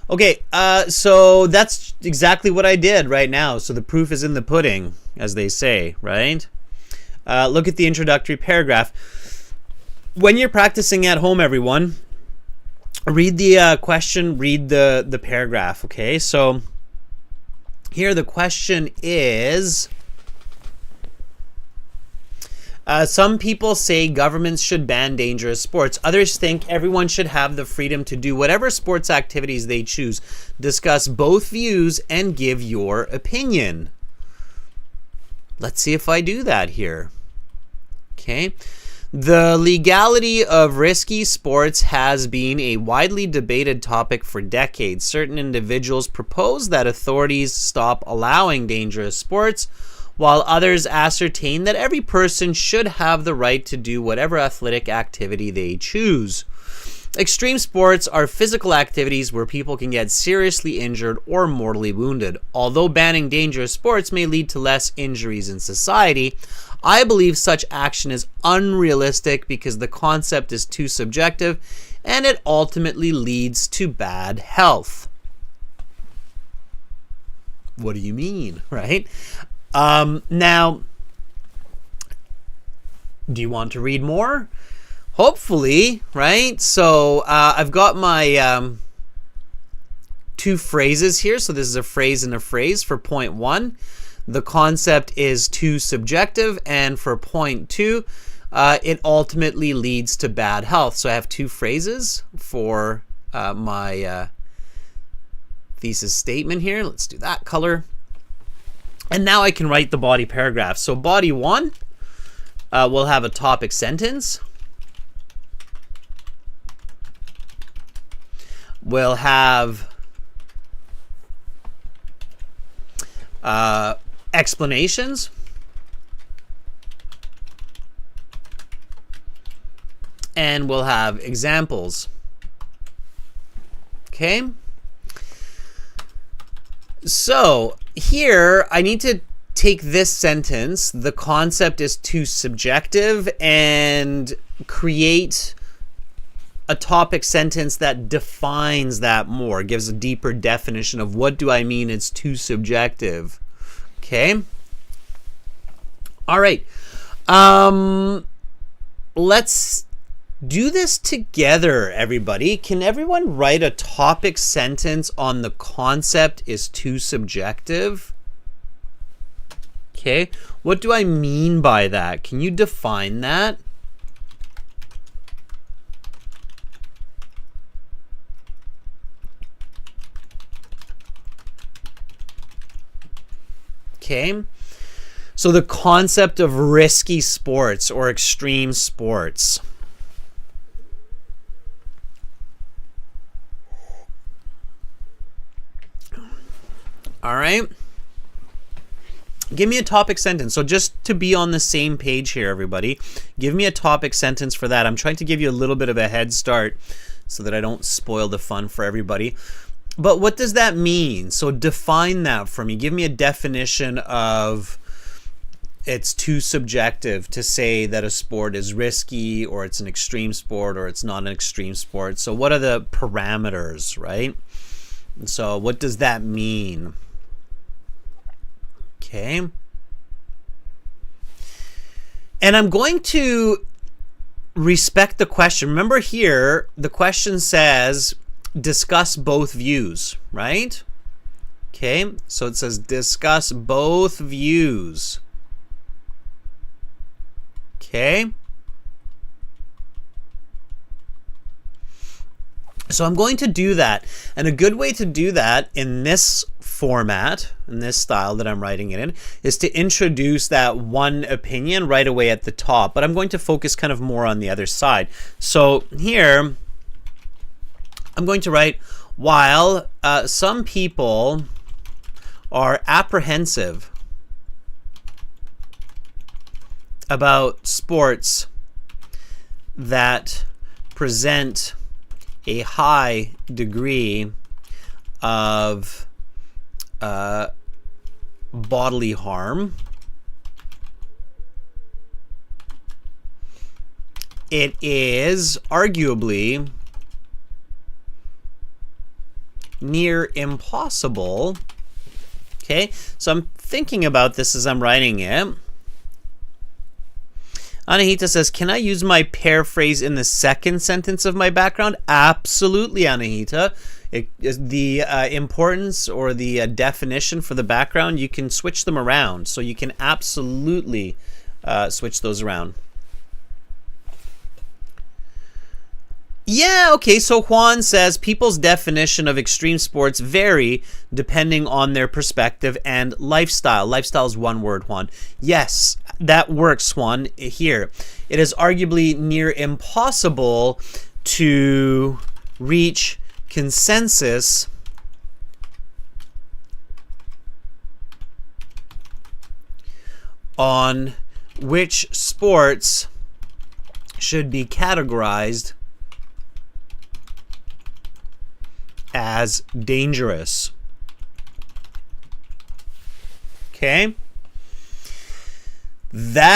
okay, so that's exactly what I did right now. So the proof is in the pudding, as they say, right? Look at the introductory paragraph. when you're practicing at home, everyone, read the question, read the paragraph, okay? So here the question is, some people say governments should ban dangerous sports. Others think everyone should have the freedom to do whatever sports activities they choose. Discuss both views and give your opinion. Let's see if I do that here. Okay. The legality of risky sports has been a widely debated topic for decades. Certain individuals propose that authorities stop allowing dangerous sports, while others ascertain that every person should have the right to do whatever athletic activity they choose. Extreme sports are physical activities where people can get seriously injured or mortally wounded. Although banning dangerous sports may lead to less injuries in society, I believe such action is unrealistic because the concept is too subjective and it ultimately leads to bad health. What do you mean, right? Now, do you want to read more? Hopefully, right? So I've got my two phrases here. So this is a phrase and a phrase for point 1. The concept is too subjective, and for point 2, it ultimately leads to bad health. So I have two phrases for my thesis statement here. Let's do that color. And now I can write the body paragraph. So body 1 will have a topic sentence. We'll have explanations. And we'll have examples. Okay? So here I need to take this sentence, the concept is too subjective, and create a topic sentence that defines that more, gives a deeper definition of what do I mean it's too subjective. Okay? All right. Let's do this together, everybody. Can everyone write a topic sentence on the concept is too subjective? Okay. What do I mean by that? Can you define that? Okay. So the concept of risky sports or extreme sports. All right. Give me a topic sentence. So just to be on the same page here, everybody, give me a topic sentence for that. I'm trying to give you a little bit of a head start so that I don't spoil the fun for everybody. But what does that mean? So define that for me. Give me a definition of it's too subjective to say that a sport is risky or it's an extreme sport or it's not an extreme sport. So what are the parameters, right? And so what does that mean? Okay. And I'm going to respect the question. Remember here, the question says, discuss both views, right? Okay, so it says discuss both views. Okay. So I'm going to do that. And a good way to do that in this format, in this style that I'm writing it in, is to introduce that one opinion right away at the top. But I'm going to focus kind of more on the other side. So here, I'm going to write, while some people are apprehensive about sports that present a high degree of bodily harm, it is arguably near impossible. Okay, so I'm thinking about this as I'm writing it. Anahita says, can I use my paraphrase in the second sentence of my background? Absolutely, Anahita. The importance or the definition for the background, you can switch them around. So you can absolutely switch those around. Yeah, okay, so Juan says people's definition of extreme sports vary depending on their perspective and lifestyle. Lifestyle is one word, Juan. Yes, that works, Juan. Here, it is arguably near impossible to reach consensus on which sports should be categorized as dangerous. Okay? That's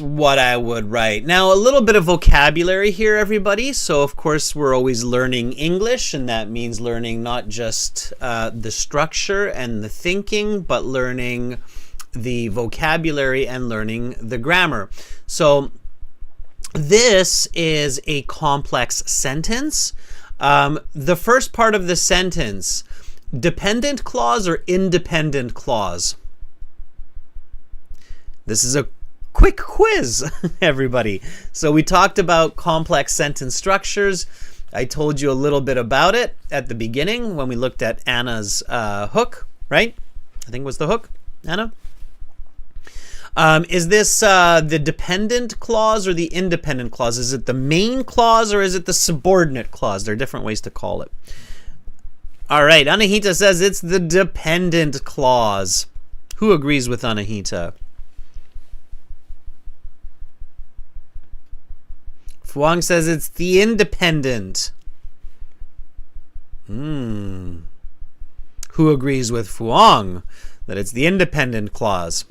what I would write. Now, a little bit of vocabulary here, everybody. So, of course, we're always learning English, and that means learning not just the structure and the thinking, but learning the vocabulary and learning the grammar. So, this is a complex sentence. The first part of the sentence, dependent clause or independent clause? This is a quick quiz, everybody. So we talked about complex sentence structures. I told you a little bit about it at the beginning when we looked at Anna's hook, right? I think it was the hook, Anna. Is this the dependent clause or the independent clause? Is it the main clause or is it the subordinate clause? There are different ways to call it. All right, Anahita says it's the dependent clause. Who agrees with Anahita? Fuang says it's the independent. Who agrees with Fuang that it's the independent clause?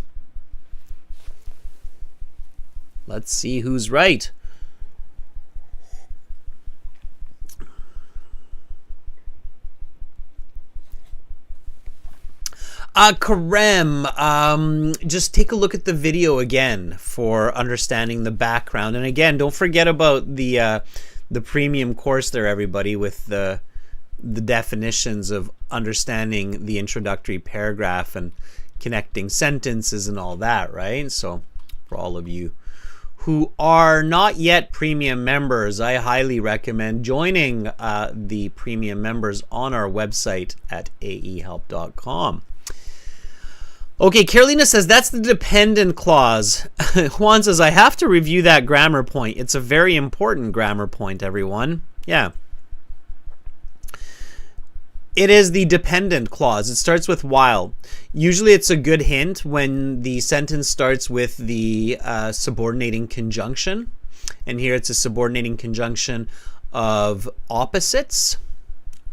Let's see who's right. Karem, just take a look at the video again for understanding the background. And again, don't forget about the premium course there, everybody, with the definitions of understanding the introductory paragraph and connecting sentences and all that, right? So for all of you who are not yet premium members, I highly recommend joining the premium members on our website at aehelp.com. Okay, Carolina says that's the dependent clause. Juan says, I have to review that grammar point. It's a very important grammar point, everyone. Yeah. It is the dependent clause. It starts with while. Usually it's a good hint when the sentence starts with the subordinating conjunction. And here it's a subordinating conjunction of opposites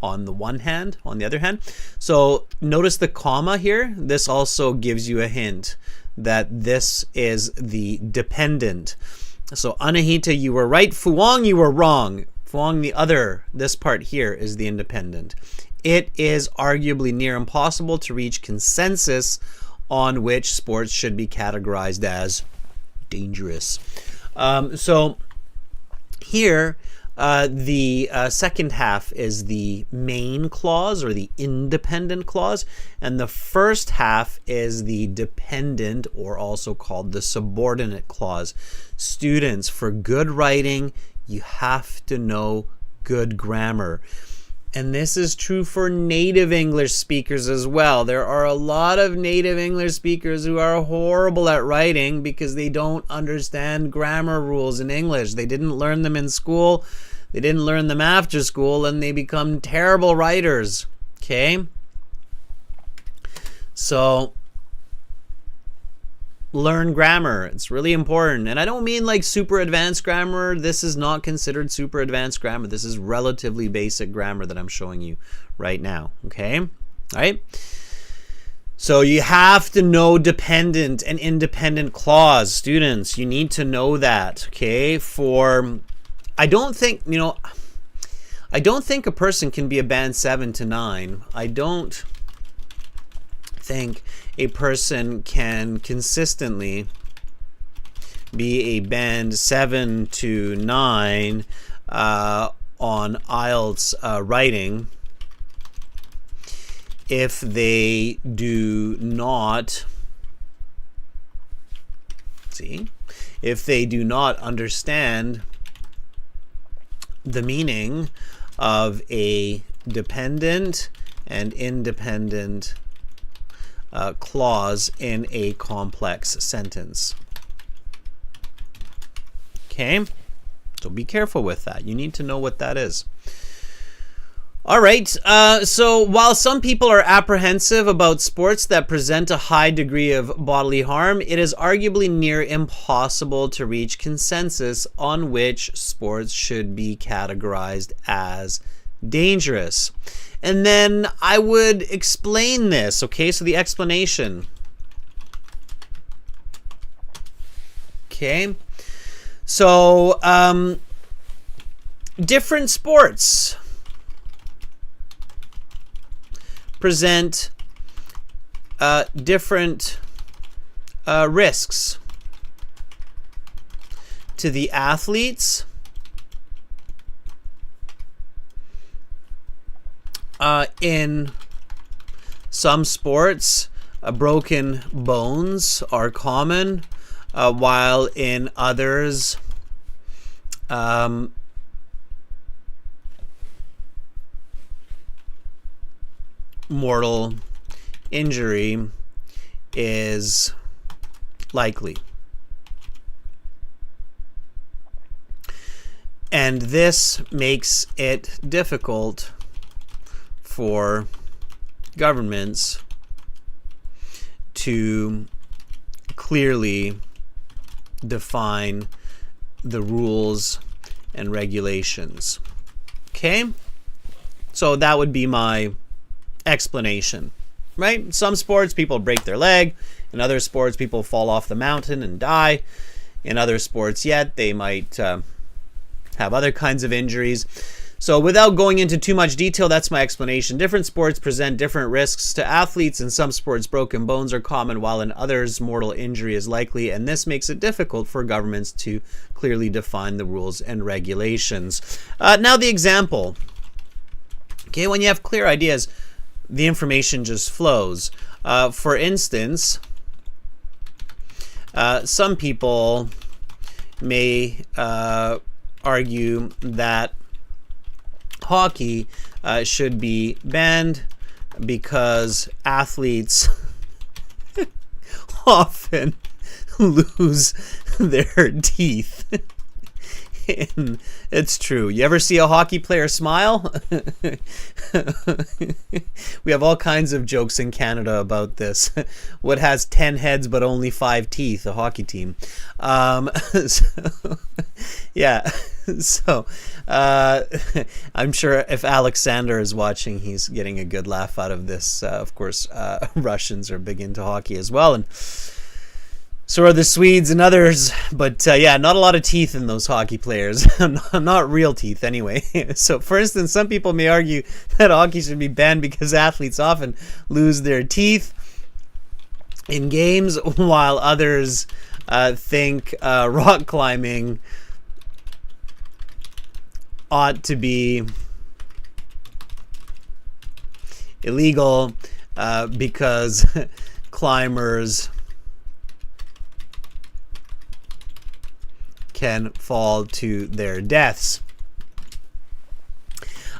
on the one hand, on the other hand. So notice the comma here. This also gives you a hint that this is the dependent. So Anahita, you were right. Fuang, you were wrong. Fuang, this part here is the independent. It is arguably near impossible to reach consensus on which sports should be categorized as dangerous. So here, the second half is the main clause or the independent clause, and the first half is the dependent or also called the subordinate clause. Students, for good writing, you have to know good grammar. And this is true for native English speakers as well. There are a lot of native English speakers who are horrible at writing because they don't understand grammar rules in English. They didn't learn them in school. They didn't learn them after school, and they become terrible writers. Okay? So learn grammar. It's really important. And I don't mean like super advanced grammar. This is not considered super advanced grammar. This is relatively basic grammar that I'm showing you right now. Okay? All right? So you have to know dependent and independent clause. Students, you need to know that. Okay? I don't think a person can be a band 7 to 9. I don't think a person can consistently be a band 7 to 9 on IELTS writing if they do not understand the meaning of a dependent and independent clause in a complex sentence. Okay, so be careful with that. You need to know what that is. All right, so while some people are apprehensive about sports that present a high degree of bodily harm, it is arguably near impossible to reach consensus on which sports should be categorized as dangerous. And then I would explain this, okay? So the explanation. Okay, so different sports present different risks to the athletes, in some sports, broken bones are common, while in others, mortal injury is likely. And this makes it difficult for governments to clearly define the rules and regulations. Okay? So that would be my explanation, right? Some sports, people break their leg. In other sports, people fall off the mountain and die. In other sports yet, they might have other kinds of injuries. So without going into too much detail, that's my explanation. Different sports present different risks to athletes. In some sports, broken bones are common, while in others, mortal injury is likely. And this makes it difficult for governments to clearly define the rules and regulations. Now the example. Okay, when you have clear ideas, the information just flows. For instance, some people may argue that hockey should be banned because athletes often lose their teeth. And it's true. You ever see a hockey player smile? We have all kinds of jokes in Canada about this. What has 10 heads but only 5 teeth? A hockey team. Yeah. So I'm sure if Alexander is watching, he's getting a good laugh out of this. Of course, Russians are big into hockey as well, and so are the Swedes and others, but yeah, not a lot of teeth in those hockey players. Not real teeth, anyway. So, for instance, some people may argue that hockey should be banned because athletes often lose their teeth in games, while others think rock climbing ought to be illegal because climbers can fall to their deaths.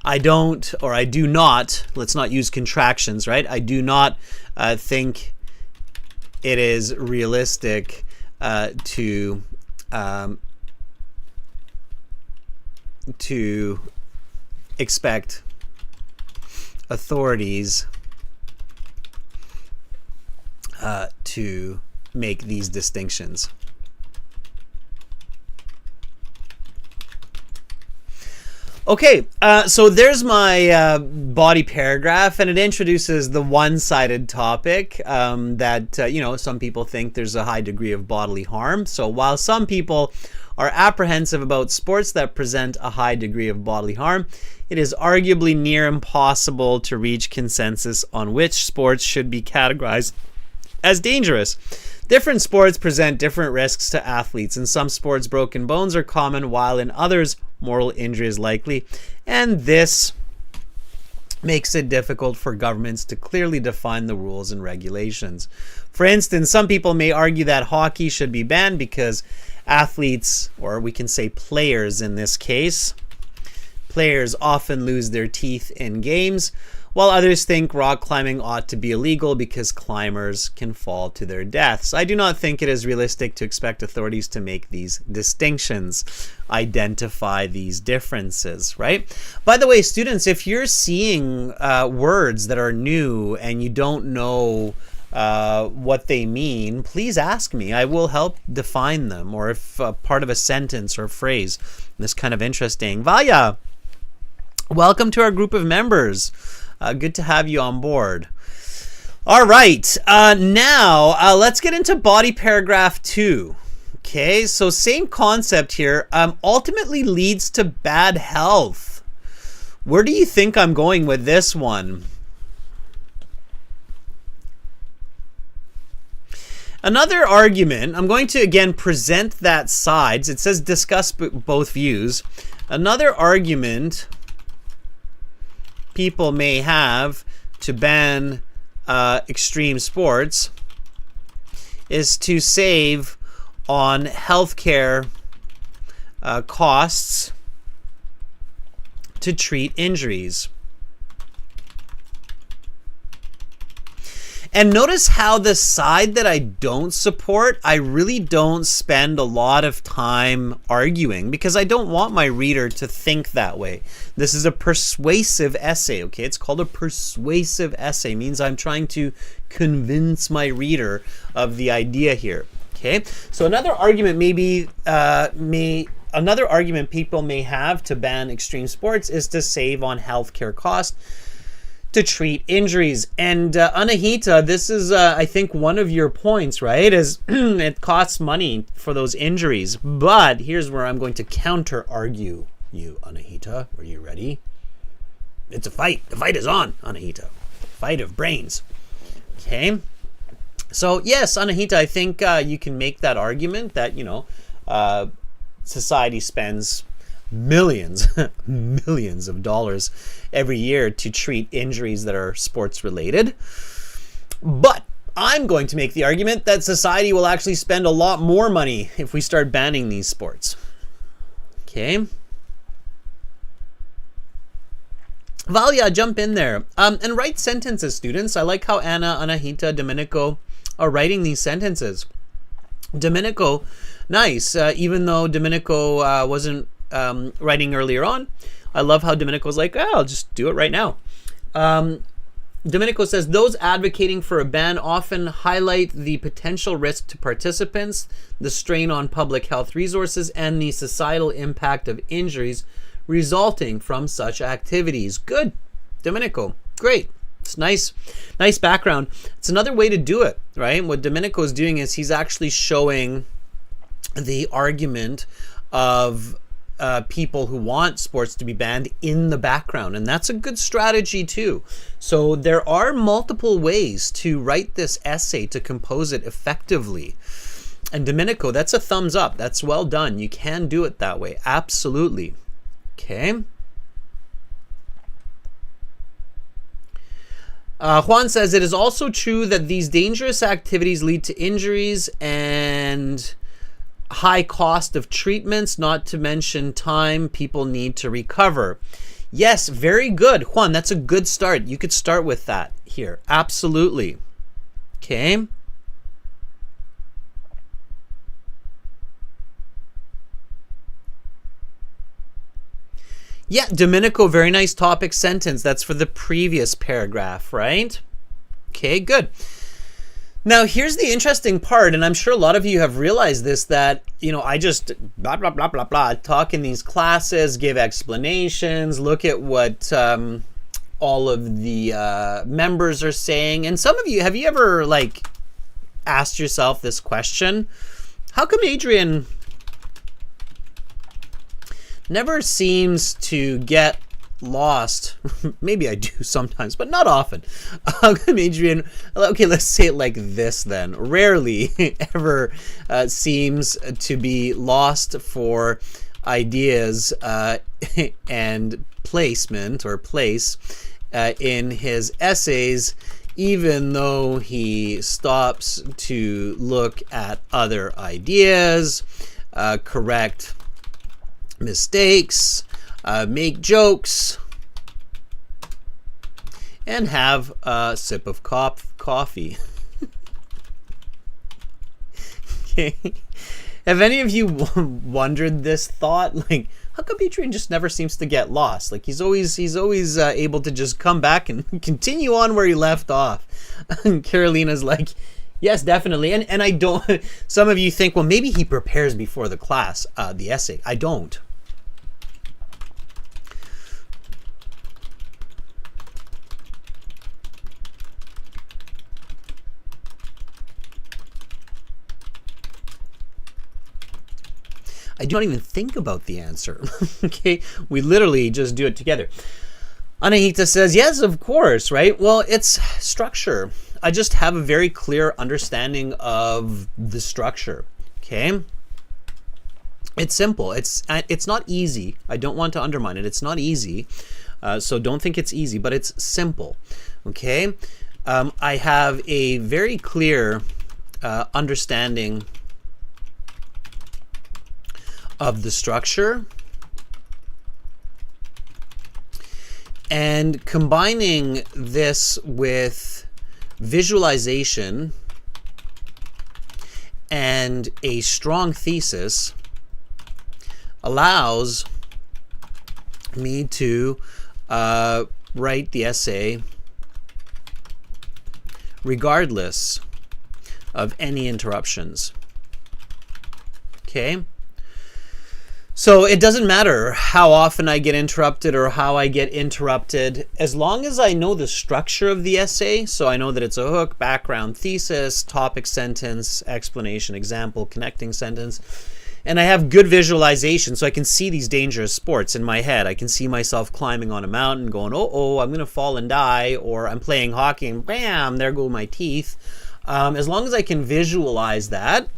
I do not, let's not use contractions, right? I do not think it is realistic to expect authorities to make these distinctions. Okay, so there's my body paragraph, and it introduces the one-sided topic that, some people think there's a high degree of bodily harm. So while some people are apprehensive about sports that present a high degree of bodily harm, it is arguably near impossible to reach consensus on which sports should be categorized as dangerous. Different sports present different risks to athletes. In some sports, broken bones are common, while in others, mortal injury is likely. And this makes it difficult for governments to clearly define the rules and regulations. For instance, some people may argue that hockey should be banned because athletes, or we can say players in this case, players often lose their teeth in games, while others think rock climbing ought to be illegal because climbers can fall to their deaths. I do not think it is realistic to expect authorities to make these distinctions, identify these differences, right? By the way, students, if you're seeing words that are new and you don't know what they mean, please ask me. I will help define them, or if part of a sentence or phrase is kind of interesting. Vaya, welcome to our group of members. Good to have you on board. All right, now let's get into body paragraph 2. Okay, so same concept here. Ultimately leads to bad health. Where do you think I'm going with this one? Another argument, I'm going to again present that sides. It says discuss both views. Another argument people may have to ban extreme sports is to save on healthcare costs to treat injuries. And notice how the side that I don't support, I really don't spend a lot of time arguing because I don't want my reader to think that way. This is a persuasive essay, okay? It's called a persuasive essay. It means I'm trying to convince my reader of the idea here, okay? So another argument another argument people may have to ban extreme sports is to save on healthcare costs to treat injuries. And Anahita, this is I think one of your points, right, is it costs money for those injuries. But here's where I'm going to counter argue you, Anahita. Are you ready? It's a fight. The fight is on, Anahita. Fight of brains. Okay, so yes, Anahita, I think you can make that argument that, you know, society spends millions of dollars every year to treat injuries that are sports related. But I'm going to make the argument that society will actually spend a lot more money if we start banning these sports. Okay. Valia, jump in there and write sentences, students. I like how Anna, Anahita, Domenico are writing these sentences. Domenico, nice. Even though Domenico wasn't writing earlier on, I love how Domenico's like, oh, I'll just do it right now. Domenico says, those advocating for a ban often highlight the potential risk to participants, the strain on public health resources, and the societal impact of injuries resulting from such activities. Good, Domenico, great. It's nice background. It's another way to do it, right? What Domenico is doing is he's actually showing the argument of people who want sports to be banned in the background, and that's a good strategy too. So there are multiple ways to write this essay, to compose it effectively. And Domenico, that's a thumbs up. That's well done. You can do it that way. Absolutely. Okay. Juan says, it is also true that these dangerous activities lead to injuries and high cost of treatments, not to mention time people need to recover. Yes, very good. Juan, that's a good start. You could start with that here. Absolutely. Okay. Yeah, Domenico, very nice topic sentence. That's for the previous paragraph, right? Okay, good. Now, here's the interesting part, and I'm sure a lot of you have realized this, that, you know, I just blah, blah, blah, blah, blah, talk in these classes, give explanations, look at what all of the members are saying. And some of you, have you ever, like, asked yourself this question? How come Adrian never seems to get lost. Maybe I do sometimes, but not often. Adrian, okay, let's say it like this then. Rarely ever seems to be lost for ideas and placement or place in his essays, even though he stops to look at other ideas, correct mistakes, make jokes, and have a sip of coffee. Okay. Have any of you wondered this thought? Like, how come Adrian just never seems to get lost? Like, he's always able to just come back and continue on where he left off. And Carolina's like, yes, definitely. And I don't. Some of you think, well, maybe he prepares before the class, the essay. I don't. I don't even think about the answer. Okay, we literally just do it together. Anahita says, yes, of course, right? Well, it's structure. I just have a very clear understanding of the structure, okay? It's simple. It's not easy. I don't want to undermine it. It's not easy, so don't think it's easy, but it's simple, okay? I have a very clear understanding of the structure, and combining this with visualization and a strong thesis allows me to write the essay regardless of any interruptions. Okay? So it doesn't matter how often I get interrupted or how I get interrupted, as long as I know the structure of the essay. So I know that it's a hook, background, thesis, topic, sentence, explanation, example, connecting sentence. And I have good visualization, so I can see these dangerous sports in my head. I can see myself climbing on a mountain going, oh, I'm going to fall and die. Or I'm playing hockey and bam, there go my teeth. As long as I can visualize that,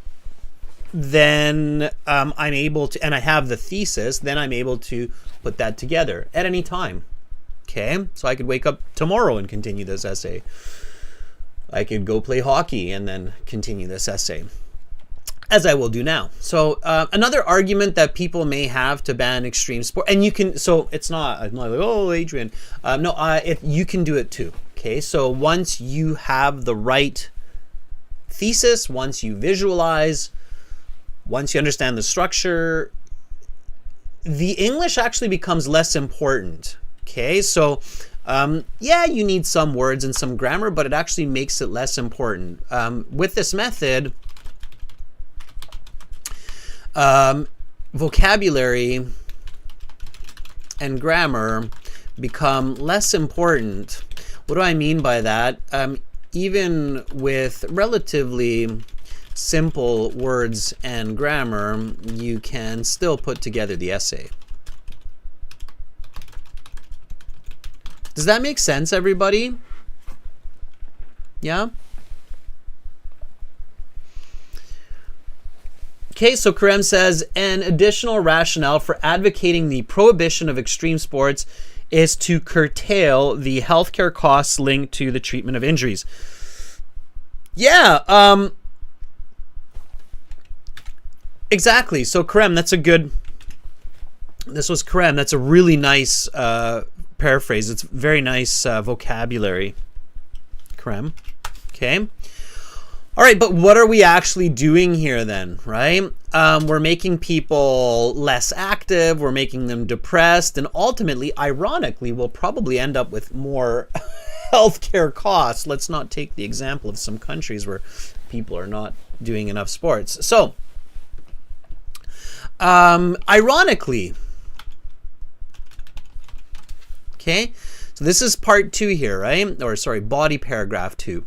then I'm able to, and I have the thesis, then I'm able to put that together at any time. Okay, so I could wake up tomorrow and continue this essay. I could go play hockey and then continue this essay, as I will do now. So another argument that people may have to ban extreme sport, and you can, so it's not, I'm not like, oh, Adrian. You can do it too. Okay, so once you have the right thesis, once you visualize, once you understand the structure, the English actually becomes less important. Okay, so yeah, you need some words and some grammar, but it actually makes it less important. With this method, vocabulary and grammar become less important. What do I mean by that? Even with relatively simple words and grammar, you can still put together the essay. Does that make sense, everybody? Yeah? Okay, so Karem says, an additional rationale for advocating the prohibition of extreme sports is to curtail the healthcare costs linked to the treatment of injuries. Yeah, exactly. So Karem, that's a good, this was Karem. That's a really nice paraphrase. It's very nice vocabulary, Karem. Okay. All right, but what are we actually doing here then, right? We're making people less active. We're making them depressed. And ultimately, ironically, we'll probably end up with more healthcare costs. Let's not take the example of some countries where people are not doing enough sports. So, ironically, okay, so this is part 2 here, right? Or sorry, body paragraph 2.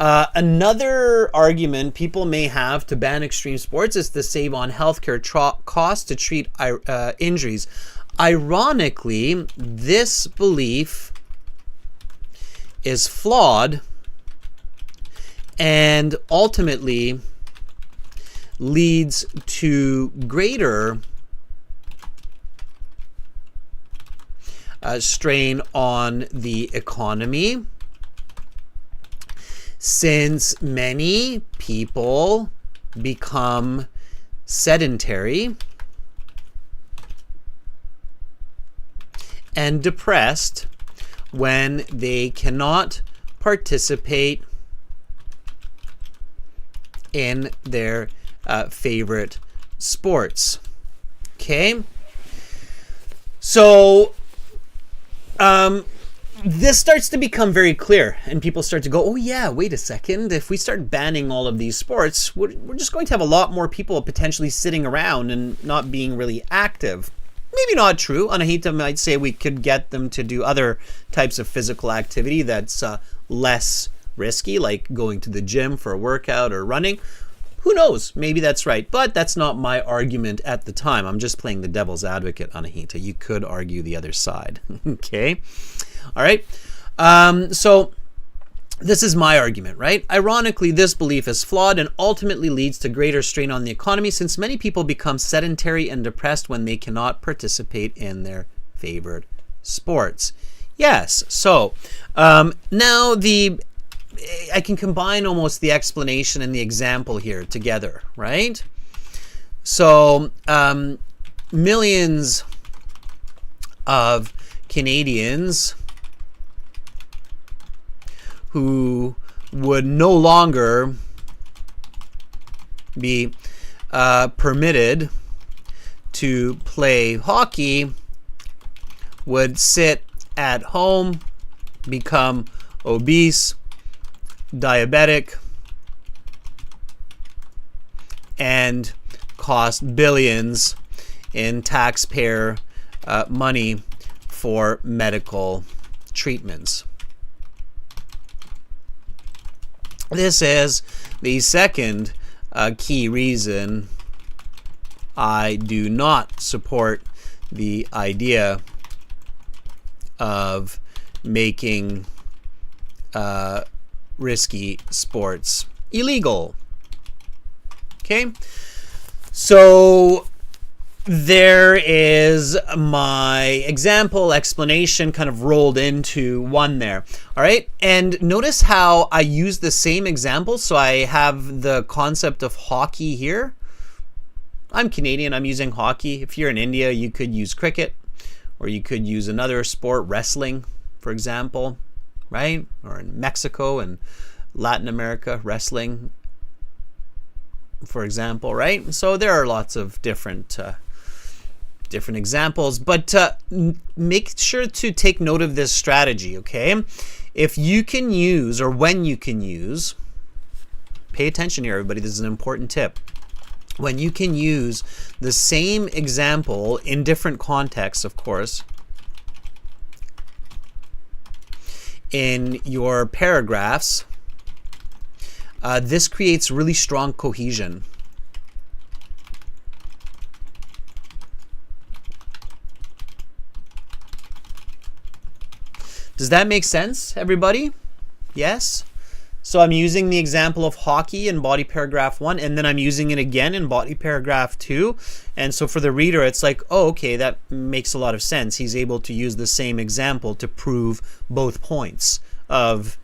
Another argument people may have to ban extreme sports is to save on healthcare costs to treat injuries. ironically, this belief is flawed and ultimately leads to greater strain on the economy, since many people become sedentary and depressed when they cannot participate in their favorite sports. Okay? So, this starts to become very clear, and people start to go, oh yeah, wait a second, if we start banning all of these sports, we're just going to have a lot more people potentially sitting around and not being really active. Maybe not true. Anahita might say we could get them to do other types of physical activity that's less risky, like going to the gym for a workout or running. Who knows? Maybe that's right. But that's not my argument at the time. I'm just playing the devil's advocate, Anahita. You could argue the other side. Okay? All right? So this is my argument, right? Ironically, this belief is flawed and ultimately leads to greater strain on the economy, since many people become sedentary and depressed when they cannot participate in their favorite sports. Yes. So now I can combine almost the explanation and the example here together, right? So millions of Canadians who would no longer be permitted to play hockey would sit at home, become obese, diabetic, and cost billions in taxpayer money for medical treatments. This is the second key reason I do not support the idea of making risky sports illegal. Okay, so there is my example explanation kind of rolled into one there. All right, and notice how I use the same example. So I have the concept of hockey here. I'm Canadian, I'm using hockey. If you're in India, you could use cricket, or you could use another sport, wrestling, for example, right? Or in Mexico and Latin America, wrestling, for example, right? So there are lots of different examples, but make sure to take note of this strategy, okay? If you can use, or when you can use, pay attention here, everybody, this is an important tip. When you can use the same example in different contexts, of course, in your paragraphs, this creates really strong cohesion. Does that make sense, everybody? Yes? So I'm using the example of hockey in body paragraph 1, and then I'm using it again in body paragraph 2. And so for the reader, it's like, oh, okay, that makes a lot of sense. He's able to use the same example to prove both points of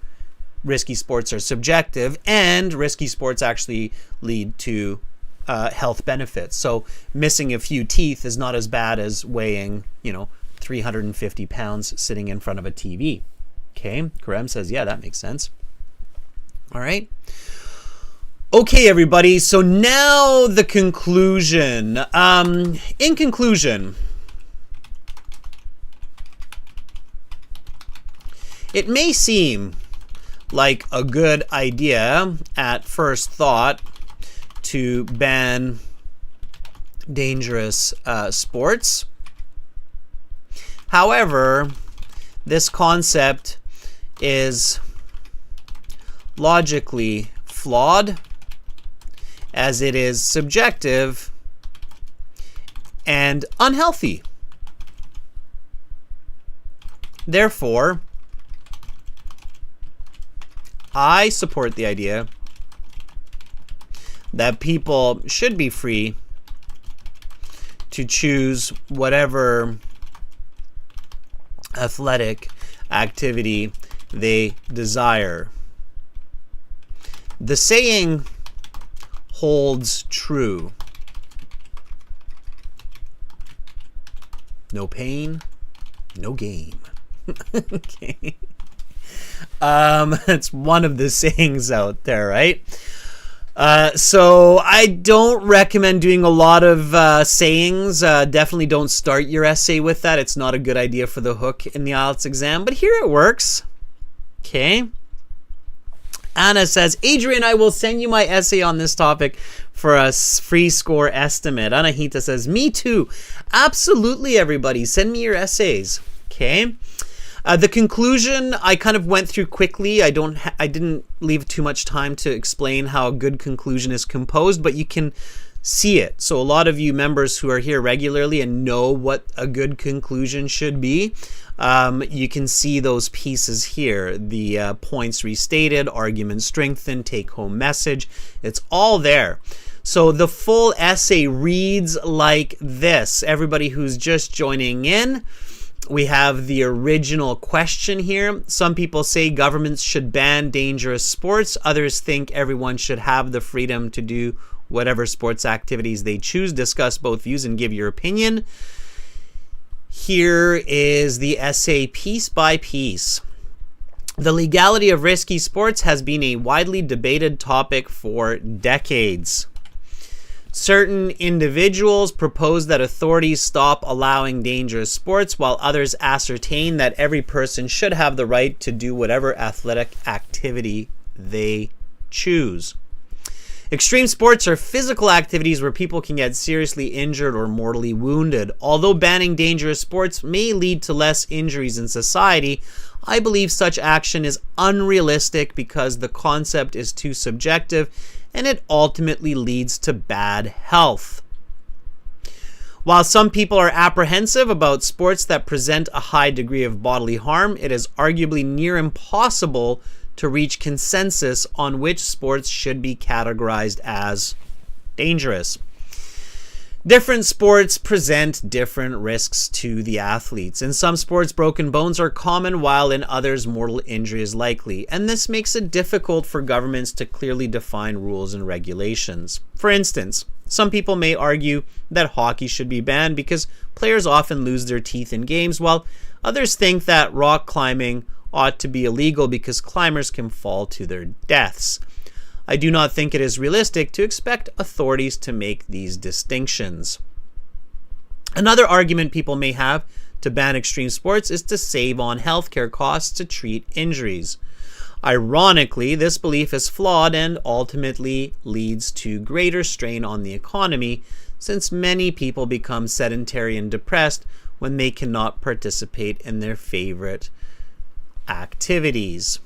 risky sports are subjective and risky sports actually lead to health benefits. So missing a few teeth is not as bad as weighing, 350 pounds sitting in front of a TV. Okay, Karem says, yeah, that makes sense. All right. Okay, everybody. So now the conclusion. In conclusion, it may seem like a good idea at first thought to ban dangerous sports. However, this concept is logically flawed, as it is subjective and unhealthy. Therefore, I support the idea that people should be free to choose whatever athletic activity they desire. The saying holds true. No pain, no game. Okay. It's one of the sayings out there, right? So I don't recommend doing a lot of sayings. Definitely don't start your essay with that. It's not a good idea for the hook in the IELTS exam, but here it works. Okay. Anna says, Adrian, I will send you my essay on this topic for a free score estimate. Anahita says, me too. Absolutely, everybody. Send me your essays. Okay. The conclusion I kind of went through quickly. I didn't leave too much time to explain how a good conclusion is composed, but you can see it. So a lot of you members who are here regularly and know what a good conclusion should be, you can see those pieces here. The points restated, argument strengthened, take-home message. It's all there. So the full essay reads like this. Everybody who's just joining in, we have the original question here. Some people say governments should ban dangerous sports. Others think everyone should have the freedom to do whatever sports activities they choose. Discuss both views and give your opinion. Here is the essay piece by piece. The legality of risky sports has been a widely debated topic for decades. Certain individuals propose that authorities stop allowing dangerous sports, while others ascertain that every person should have the right to do whatever athletic activity they choose. Extreme sports are physical activities where people can get seriously injured or mortally wounded. Although banning dangerous sports may lead to less injuries in society, I believe such action is unrealistic because the concept is too subjective and it ultimately leads to bad health. While some people are apprehensive about sports that present a high degree of bodily harm, it is arguably near impossible to reach consensus on which sports should be categorized as dangerous. Different sports present different risks to the athletes. In some sports, broken bones are common, while in others, mortal injury is likely. And this makes it difficult for governments to clearly define rules and regulations. For instance, some people may argue that hockey should be banned because players often lose their teeth in games, while others think that rock climbing ought to be illegal because climbers can fall to their deaths. I do not think it is realistic to expect authorities to make these distinctions. Another argument people may have to ban extreme sports is to save on healthcare costs to treat injuries. Ironically, this belief is flawed and ultimately leads to greater strain on the economy, since many people become sedentary and depressed when they cannot participate in their favorite activities.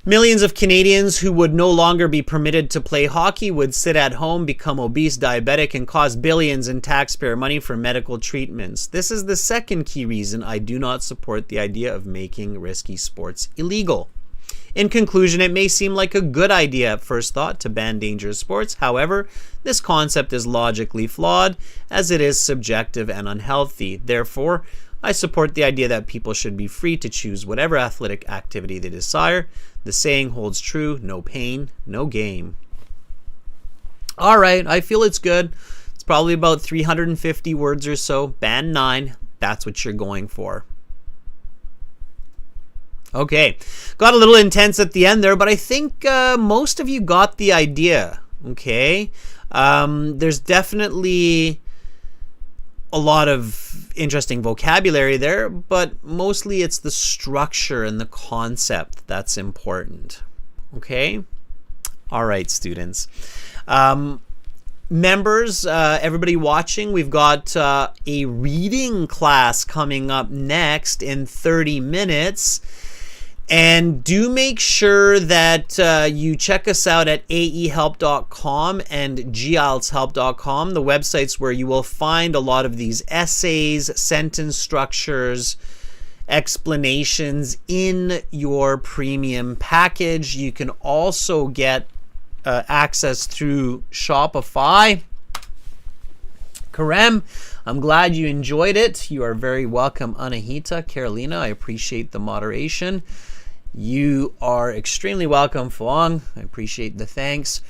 Millions of Canadians who would no longer be permitted to play hockey would sit at home, become obese, diabetic, and cost billions in taxpayer money for medical treatments. This is the second key reason I do not support the idea of making risky sports illegal. In conclusion, it may seem like a good idea at first thought to ban dangerous sports. However, this concept is logically flawed as it is subjective and unhealthy. Therefore, I support the idea that people should be free to choose whatever athletic activity they desire. The saying holds true, no pain, no game. All right, I feel it's good. It's probably about 350 words or so. Band 9, that's what you're going for. Okay, got a little intense at the end there, but I think most of you got the idea, okay? There's definitely a lot of interesting vocabulary there, but mostly it's the structure and the concept that's important, okay? All right, students. Members, everybody watching, we've got a reading class coming up next in 30 minutes. And do make sure that you check us out at aehelp.com and gieltshelp.com, the websites where you will find a lot of these essays, sentence structures, explanations in your premium package. You can also get access through Shopify. Karem, I'm glad you enjoyed it. You are very welcome. Anahita, Carolina, I appreciate the moderation. You are extremely welcome, Fuang. I appreciate the thanks.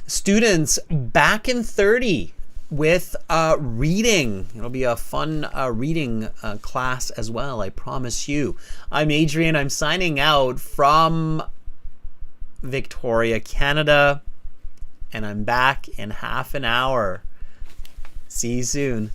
Students, back in 30 with reading. It'll be a fun reading class as well, I promise you. I'm Adrian. I'm signing out from Victoria, Canada, and I'm back in half an hour. See you soon.